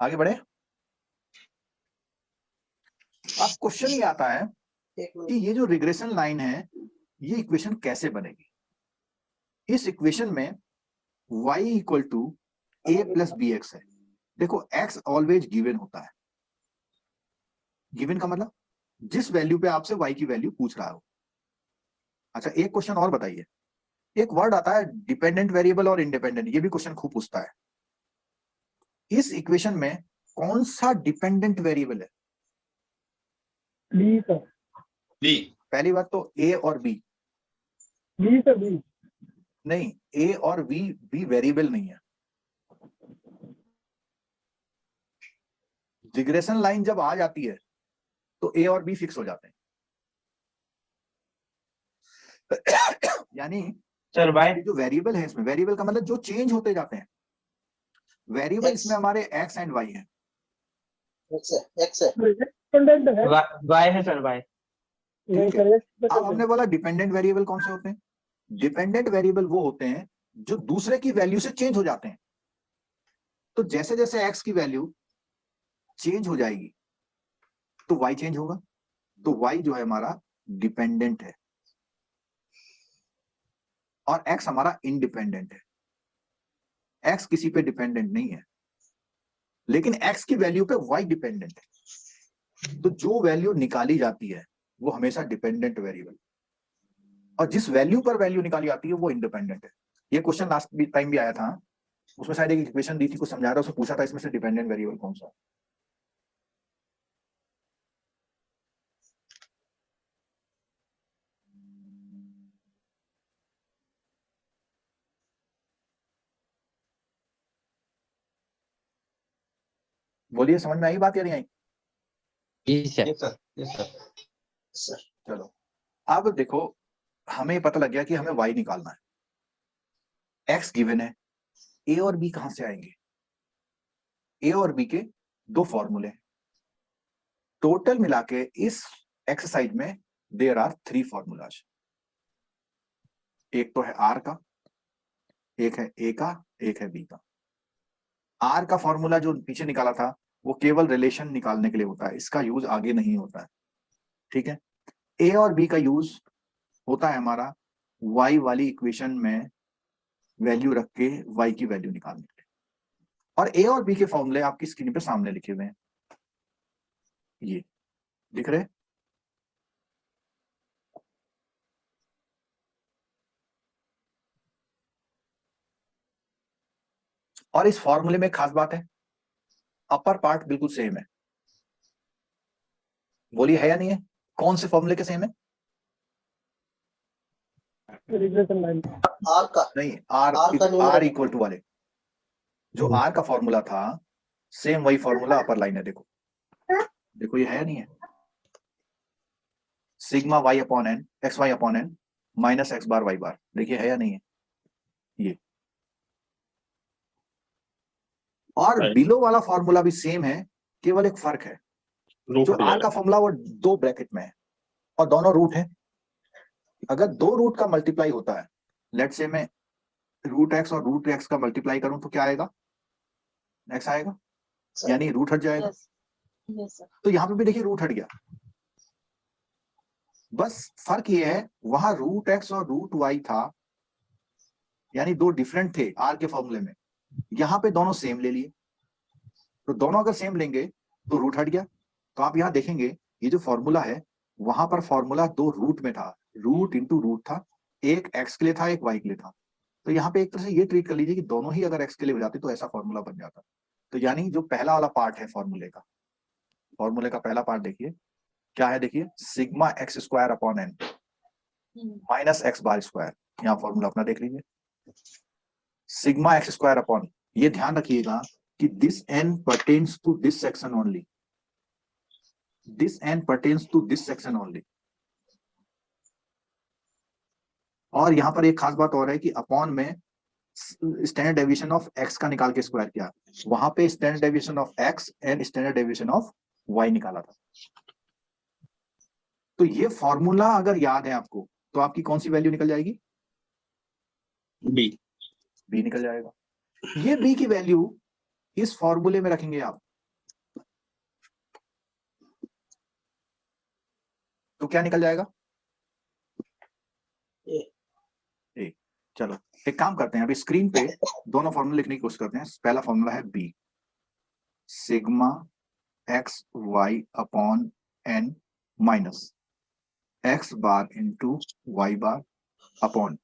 आगे बढ़े। अब क्वेश्चन ये आता है कि ये जो रिग्रेशन लाइन है ये इक्वेशन कैसे बनेगी। इस इक्वेशन में y equal to a plus B x है। देखो x ऑलवेज गिवन होता है। गिवन का मतलब जिस वैल्यू पे आपसे y की वैल्यू पूछ रहा हो। अच्छा एक क्वेश्चन और बताइए, एक वर्ड आता है डिपेंडेंट वेरिएबल और इंडिपेंडेंट, ये भी क्वेश्चन खूब पूछता है। इस इक्वेशन में कौन सा डिपेंडेंट वेरिएबल है? B sir, b. पहली बात तो a और b। B sir, b. नहीं, a और b वेरिएबल नहीं है। रिग्रेशन लाइन जब आ जाती है तो a और b फिक्स हो जाते हैं। यानी सर बाय। जो वेरिएबल है इसमें, वेरिएबल का मतलब जो चेंज होते जाते हैं। वेरिएबल इसमें हमारे x एंड y है। x है वाई है सर, वाई। ठीक है। अब हमने बोला डिपेंडेंट वेरिएबल कौन से होते हैं? डिपेंडेंट वेरिएबल वो होते हैं जो दूसरे की वैल्यू से चेंज हो जाते हैं। तो जैसे जैसे x की वैल्यू चेंज हो जाएगी तो y चेंज होगा। तो y जो है हमारा डिपेंडेंट है और x हमारा इंडिपेंडेंट है। x किसी पे डिपेंडेंट नहीं है, लेकिन x की वैल्यू पे y डिपेंडेंट है। तो जो वैल्यू निकाली जाती है वो हमेशा डिपेंडेंट वेरिएबल, और जिस वैल्यू पर वैल्यू निकाली आती है वो इंडिपेंडेंट है। ये क्वेश्चन लास्ट टाइम भी आया था, उसमें शायद एक इक्वेशन दी थी, कुछ समझा रहा, उसमें पूछा था इसमें से डिपेंडेंट वेरिएबल कौन सा है। बोलिए, समझ में आई बात या नहीं आई? चलो अब देखो, हमें पता लग गया कि हमें y निकालना है। x गिवन है, a और b कहां से आएंगे? a और b के दो फॉर्मूले हैं। टोटल मिला के इस एक्सरसाइज में देयर आर 3 फॉर्मूलाज। एक तो है r का, एक है a का, एक है b का। r का फॉर्मूला जो पीछे निकाला था वो केवल रिलेशन निकालने के लिए होता है, इसका यूज आगे नहीं होता है, ठीक है। a और b का यूज होता है हमारा y वाली इक्वेशन में वैल्यू रख के y की वैल्यू निकालने के लिए। और a और b के फॉर्मूले आपकी स्क्रीन पे सामने लिखे हुए हैं, ये दिख रहे? और इस फॉर्मूले में खास बात है, अपर पार्ट बिल्कुल सेम है। बोलिए है या नहीं है? कौन से फॉर्मूले के सेम है? r का नहीं, का r इक्वल टू वाले जो r का फॉर्मूला था सेम वही फॉर्मूला अपर लाइन है। देखो देखो, ये है या नहीं है? Sigma y upon n, x Y upon N minus x bar y bar, देखिए है या नहीं है? ये और बिलो वाला फॉर्मूला भी सेम है, केवल एक फर्क है, जो r का फॉर्मूला वो 2 ब्रैकेट में है और दोनों रूट है। अगर 2 रूट का मल्टीप्लाई होता है, लेट से मैं रूट एक्स और रूट एक्स का मल्टीप्लाई करूं तो क्या आएगा? एक्स आएगा, यानी रूट हट जाएगा। Yes, sir. तो यहां पे भी देखिए रूट हट गया। बस फर्क ये है, वहां रूट एक्स और रूट वाई था, यानी 2 डिफरेंट थे आर के फॉर्मूले में, यहां पे दोनों सेम ले लिए। तो दोनों अगर सेम लेंगे तो रूट हट गया। तो आप यहां देखेंगे ये जो फॉर्मूला है वहां पर फॉर्मूला 2 रूट में था, रूट इंटू रूट था, एक एक्स के लिए था, एक वाई के लिए था। तो यहाँ पे एक तरह से ये ट्रीट कर लीजिए कि दोनों ही अगर एक्स के लिए हो जाते तो ऐसा फॉर्मूला बन जाता। तो यानी जो पहला वाला पार्ट है फॉर्मूले का पहला पार्ट देखिए क्या है, देखिए sigma x square upon N minus x bar square, यहाँ फॉर्मूला अपना देख लीजिए, सिग्मा एक्स स्क्वायर अपॉन, ये ध्यान रखिएगा कि this an pertains to this section only, this an pertains to this section only. और यहां पर एक खास बात और है कि अपॉन में स्टैंडर्ड डेविएशन ऑफ एक्स का निकाल के स्क्वायर किया, वहां पे standard deviation of x and standard deviation of y निकाला था। तो ये फॉर्मूला अगर याद है आपको तो आपकी कौन सी वैल्यू निकल जाएगी, बी निकल जाएगा। ये बी की वैल्यू इस फॉर्मूले में रखेंगे आप तो क्या निकल जाएगा, ए। चलो एक काम करते हैं, अभी स्क्रीन पे दोनों फॉर्मूले लिखने की कोशिश करते हैं। पहला फॉर्मूला है b, sigma x Y upon N minus x bar into y bar upon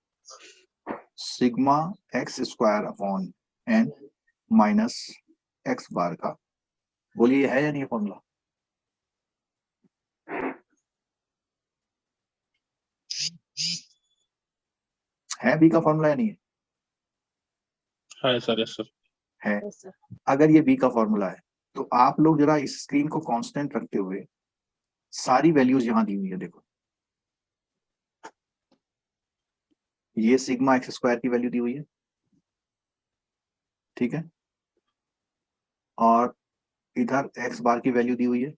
sigma x square upon N minus x bar का। बोलिए ये है या नहीं फॉर्मूला, है बी का फॉर्मूला या नहीं है? सर, यस सर, है। Yes, sir. अगर ये बी का फॉर्मूला है तो आप लोग जरा इस स्क्रीन को कांस्टेंट रखते हुए सारी वैल्यूज यहां दी हुई है, देखो ये सिग्मा एक्स स्क्वायर की वैल्यू दी हुई है, ठीक है, और इधर एक्स बार की वैल्यू दी हुई है।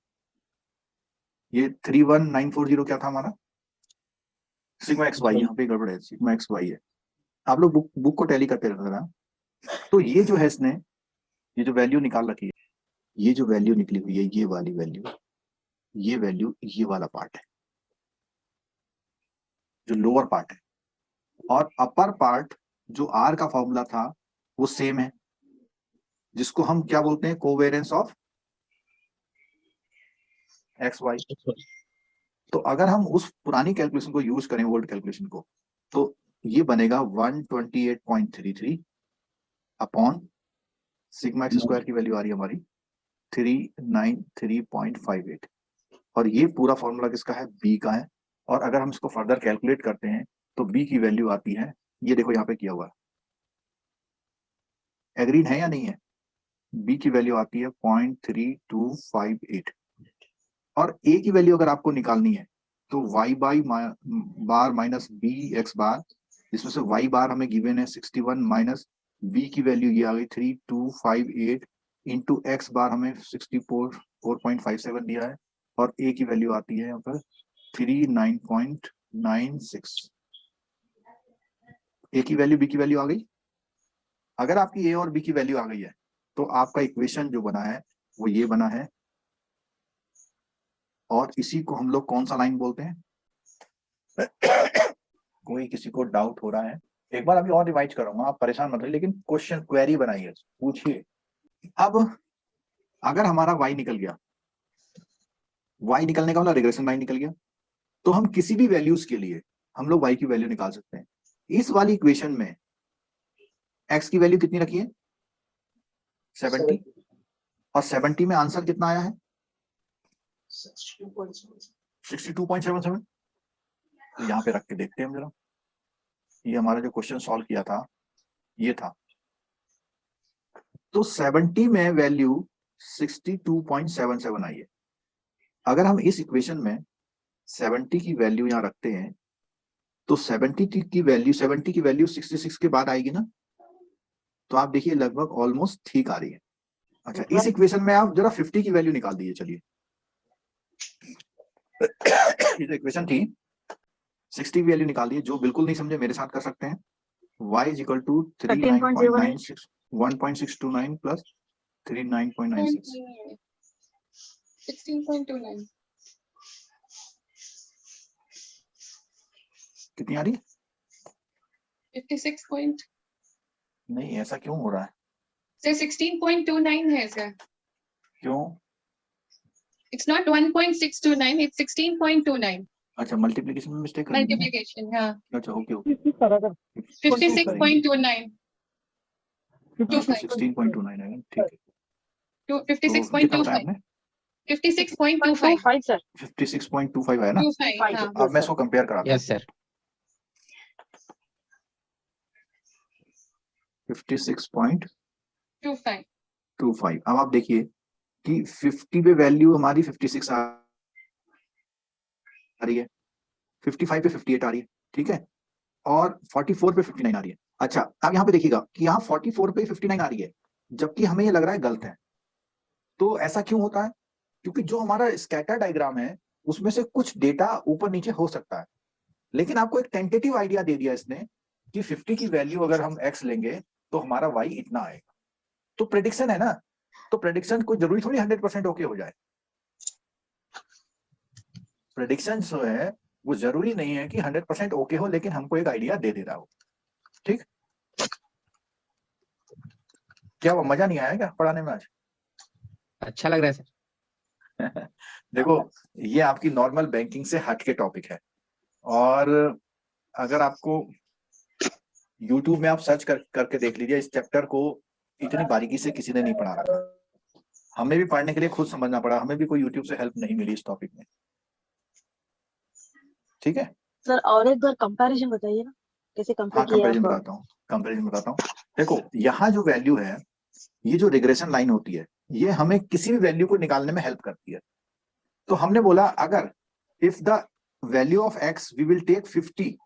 ये 31940 क्या था हमारा, सिग्मा एक्स वाई, यहाँ पे गड़बड़ है, सिग्मा एक्स वाई है। आप लोग बुक को टैली करते रहना। तो ये जो है इसने ये जो वैल्यू निकाल रखी है, ये जो वैल्यू निकली हुई है, ये वाली वैल्यू, ये वैल्यू, ये वाला पार्ट है जो लोअर पार्ट है, और अपर पार्ट जो आर का फॉर्मूला था वो सेम है, जिसको हम क्या बोलते हैं, कोवेरिएंस ऑफ एक्स वाई। तो अगर हम उस पुरानी कैलकुलेशन को यूज करें, ओल्ड कैलकुलेशन को, तो ये बनेगा 128.33 अपॉन सिग्मा एक्स स्क्वायर की वैल्यू आ रही है हमारी 393.58, और ये पूरा फॉर्मूला किसका है, बी का है। और अगर हम इसको फर्दर कैलकुलेट करते हैं तो बी की वैल्यू आती है, ये देखो यहाँ पे किया हुआ है, एग्रीड है या नहीं है, बी की वैल्यू आती है 0.3258, और ए की वैल्यू अगर आपको निकालनी है तो वाई बार माइनस बी एक्स बार, जिसमें से वाई बार हमें गिवन है 61 माइनस बी की वैल्यू ये आ गई 3258 इंटू एक्स बार हमें 64.57 दिया है, और ए की वैल्यू आती है यहाँ पर 39.96। ए की वैल्यू बी की वैल्यू आ गई। अगर आपकी ए और बी की वैल्यू आ गई है तो आपका इक्वेशन जो बना है वो ये बना है, और इसी को हम लोग कौन सा लाइन बोलते हैं कोई किसी को डाउट हो रहा है, एक बार अभी और रिवाइज करूंगा, आप परेशान मत रहिए, लेकिन क्वेश्चन क्वेरी बनाइए, पूछिए। अब अगर हमारा y निकल गया, y निकलने का मतलब रिग्रेशन लाइन निकल गया, तो हम किसी भी वैल्यूज के लिए हम लोग y की वैल्यू निकाल सकते हैं। इस वाली इक्वेशन में x की वैल्यू कितनी रखी है, 70, और 70 में आंसर कितना आया है, 62.77। तो यहाँ पे रख के देखते हैं हम जरा, ये हमारा जो क्वेश्चन सॉल्व किया था ये था, तो 70 में वैल्यू 62.77 आई है। अगर हम इस इक्वेशन में 70 की वैल्यू यहाँ रखते हैं तो 70 की वैल्यू 66 के बाद आएगी ना, तो आप देखिए लगभग ऑलमोस्ट ठीक आ रही है। अच्छा, इस इक्वेशन में आप जरा 50 की वैल्यू निकाल दीजिए, चलिए ये जो इक्वेशन थी 60 की वैल्यू निकाल दिए, जो बिल्कुल नहीं समझे मेरे साथ कर सकते हैं, y is equal to 39.96 1.629 plus 39.96 16.29 कितनी आ रही है? 56 point नहीं, ऐसा क्यों हो रहा है, सर 16.29 है सर, क्यों? it's not 1.629, it's 16.29 अच्छा, मल्टीप्लिकेशन में मिस्टेक कर दी है? multiplication, हाँ अच्छा, ओके ओके, 56.29 16.29 है, ठीक है। to तो कितना बताया 56.25. आपने? 56.25. 5 sir. 56.25 है ना? 25. हाँ. अब मैं इसको कंपेयर कराता हूँ। Yes sir 56.25। अब आप देखिए कि 50 पे वैल्यू हमारी 56 आ रही है, 55 पे 58 आ रही है, ठीक है, और 44 पे 59 आ रही है। अच्छा, अब यहाँ पे देखिएगा कि यहाँ 44 पे 59 आ रही है, जबकि हमें ये लग रहा है गलत है। तो ऐसा क्यों होता है? क्योंकि जो हमारा स्कैटर डायग्राम है उसमें से कुछ डेटा ऊपर नीचे हो सकता है, लेकिन आपको एक टेंटेटिव आइडिया दे दिया इसने कि 50 की वैल्यू अगर हम x लेंगे तो हमारा y इतना आएगा। तो प्रेडिक्शन है ना, तो प्रेडिक्शन को जरूरी थोड़ी 100% ओके हो जाए। प्रेडिक्शन जो है वो जरूरी नहीं है कि 100% ओके हो, लेकिन हमको एक आइडिया दे रहा हो। ठीक, क्या वो मजा नहीं आया क्या पढ़ाने में आज? अच्छा लग रहा है सर। देखो, ये आपकी नॉर्मल बैंकिंग से हट के टॉपिक है, और अगर आपको YouTube में आप सर्च करके देख लीजिए, इस चैप्टर को इतनी बारीकी से किसी ने नहीं पढ़ा रखा। हमें भी पढ़ने के लिए खुद समझना पड़ा, हमें भी कोई YouTube से हेल्प नहीं मिली इस टॉपिक में। ठीक है सर और एक बार कंपैरिजन बताइए ना, कैसे कंपेयर हाँ, किया कंपैरिजन आप? बताता हूँ। देखो, यहाँ जो वैल्यू है, ये जो रिग्रेशन लाइन होती है, ये हमें किसी भी वैल्यू को निकालने में हेल्प करती है। तो हमने बोला अगर if the value of x we will take 50,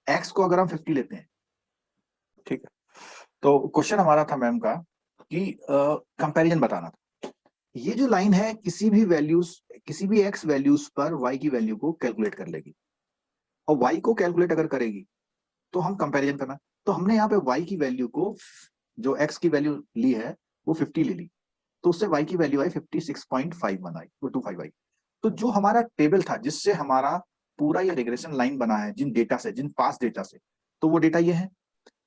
x को अगर हम 50 लेते हैं, ठीक है, तो क्वेश्चन हमारा था मैम का कि कंपैरिजन बताना था। ये जो लाइन है किसी भी वैल्यूज, किसी भी x वैल्यूज पर y की वैल्यू को कैलकुलेट कर लेगी, और y को कैलकुलेट अगर करेगी तो हम कंपैरिजन करना। तो हमने यहाँ पे y की वैल्यू को, जो x की वैल्यू ली है वो 50 ले ली, तो उससे y की वैल्यू आई 56.51 आई, वो 25 आई। तो जो हमारा टेबल था जिससे हमारा पूरा ये रिग्रेशन लाइन बना है, जिन डेटा से, जिन पास डेटा से, तो वो डेटा ये है।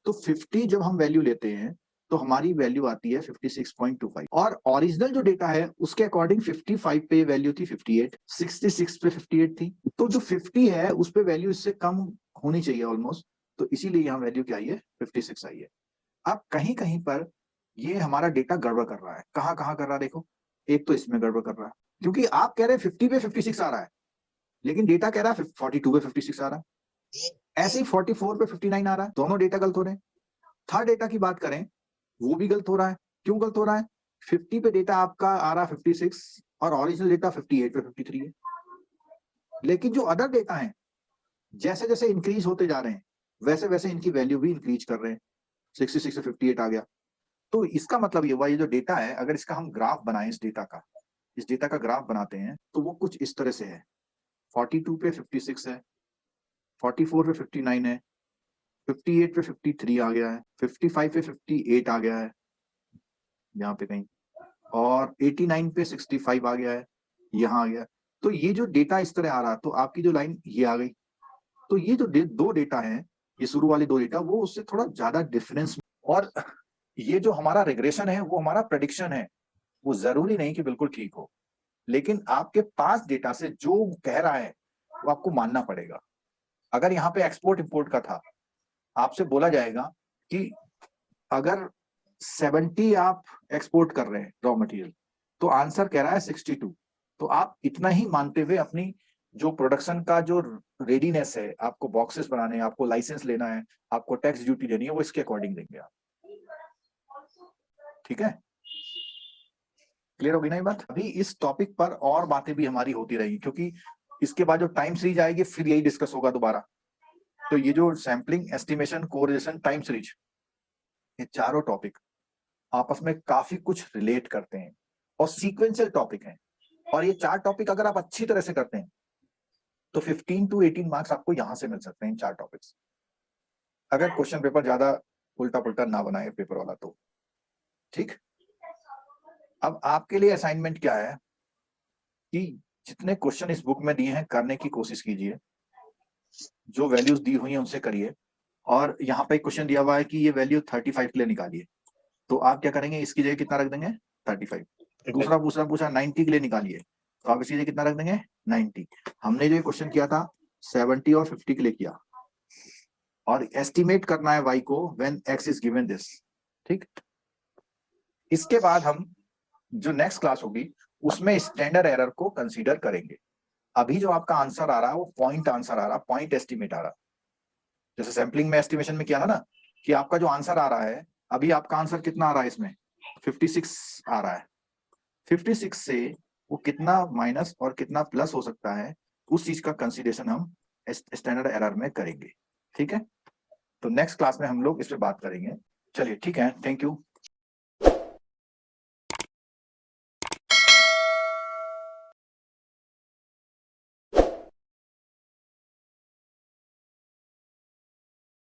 तो 50 जब हम वैल्यू लेते हैं तो हमारी वैल्यू आती है 56.25, और ओरिजिनल जो डेटा है उसके अकॉर्डिंग 55 पे वैल्यू थी 58, 66 पे 58 थी। तो जो 50 है उस पे वैल्यू इससे कम होनी चाहिए ऑलमोस्ट, तो इसीलिए यहाँ वैल्यू क्या आई है, 56 आई है। अब कहीं कहीं पर ये हमारा डेटा गड़बड़ कर रहा है। कहाँ कहाँ कर रहा है देखो, एक तो इसमें गड़बड़ कर रहा है, क्योंकि आप कह रहे हैं 50 पे 56 आ रहा है, लेकिन डेटा कह रहा है 42 पे 56 आ रहा है, ऐसे ही 44 पे 59 आ रहा है, दोनों डेटा गलत हो रहे हैं। थर्ड डेटा की बात करें, वो भी गलत हो रहा है। क्यों गलत हो रहा है? 50 पे डेटा आपका आ रहा है 56, और ओरिजिनल डेटा 58 पे 53 है। लेकिन जो अदर डेटा है, जैसे जैसे इंक्रीज होते जा रहे हैं वैसे वैसे इनकी वैल्यू भी इंक्रीज कर रहे हैं, 66 से 58 आ गया। तो इसका मतलब ये हुआ, ये जो डेटा है अगर इसका हम ग्राफ बनाएं, इस डेटा का ग्राफ बनाते हैं तो वो कुछ इस तरह से है। 42 पे 56 है, 44 पे 59 है, 58 पे 53 आ गया है, 55 पे 58 आ गया है यहाँ पे कहीं, और 89 पे 65 आ गया है, यहाँ आ गया। तो ये जो डेटा इस तरह आ रहा, तो आपकी जो लाइन ये आ गई। तो ये जो दो डेटा है, ये शुरू वाले दो डेटा, वो उससे थोड़ा ज्यादा डिफरेंस। और ये जो हमारा रिग्रेशन है वो हमारा प्रेडिक्शन है, वो जरूरी नहीं कि बिल्कुल ठीक हो, लेकिन आपके पास डेटा से जो कह रहा है वो आपको मानना पड़ेगा। अगर यहाँ पे एक्सपोर्ट इंपोर्ट का था, आपसे बोला जाएगा कि अगर 70 आप एक्सपोर्ट कर रहे हैं रॉ मटेरियल, तो आंसर कह रहा है 62, तो आप इतना ही मानते हुए अपनी जो प्रोडक्शन का जो रेडीनेस है, आपको बॉक्सेस बनाने हैं, आपको लाइसेंस लेना है, आपको टैक्स ड्यूटी देनी है, वो इसके अकॉर्डिंग देंगे आप। ठीक है, क्लियर होगी ना ये बात? अभी इस टॉपिक पर और बातें भी हमारी होती रहेगी, क्योंकि इसके बाद जो टाइम सीरीज आएगी फिर यही डिस्कस होगा दोबारा। तो ये जो sampling, estimation, correlation, time series, ये चारों टॉपिक आपस में काफी कुछ रिलेट करते हैं और सीक्वेंशियल टॉपिक हैं। और ये 4 टॉपिक अगर आप अच्छी तरह से करते हैं तो 15 to 18 मार्क्स आपको यहां से मिल सकते हैं इन 4 टॉपिक्स, अगर क्वेश्चन पेपर ज्यादा उल्टा पुल्टा ना बनाए पेपर वाला तो। ठीक, अब आपके लिए असाइनमेंट क्या है कि जितने क्वेश्चन इस बुक में दिए हैं करने की कोशिश कीजिए, जो वैल्यूज दी हुई हैं उनसे करिए। और यहाँ पे क्वेश्चन दिया हुआ है कि ये वैल्यू 35 के लिए निकालिए, तो आप क्या करेंगे, इसकी जगह कितना रख देंगे, 35। दूसरा पूछा 90 के लिए निकालिए, तो आप इसकी जगह कितना रख देंगे, 90। हमने जो क्वेश्चन किया था 70 और 50 के लिए किया, और एस्टिमेट करना है y को when x is given this. ठीक, इसके बाद हम जो नेक्स्ट क्लास होगी उसमें स्टैंडर्ड एरर को कंसीडर करेंगे। अभी जो आपका आंसर आ रहा है वो पॉइंट आंसर आ रहा है, पॉइंट एस्टिमेट आ रहा है। जैसे सैम्पलिंग में एस्टिमेशन में किया था ना कि आपका जो आंसर आ रहा है, अभी आपका आंसर कितना आ रहा है इसमें 56 आ रहा है। 56 से वो कितना माइनस और कितना प्लस हो सकता है उस चीज का कंसीडरेशन हम स्टैंडर्ड एरर में करेंगे। ठीक है, तो नेक्स्ट क्लास में हम लोग इस पे बात करेंगे। चलिए ठीक है, थैंक यू।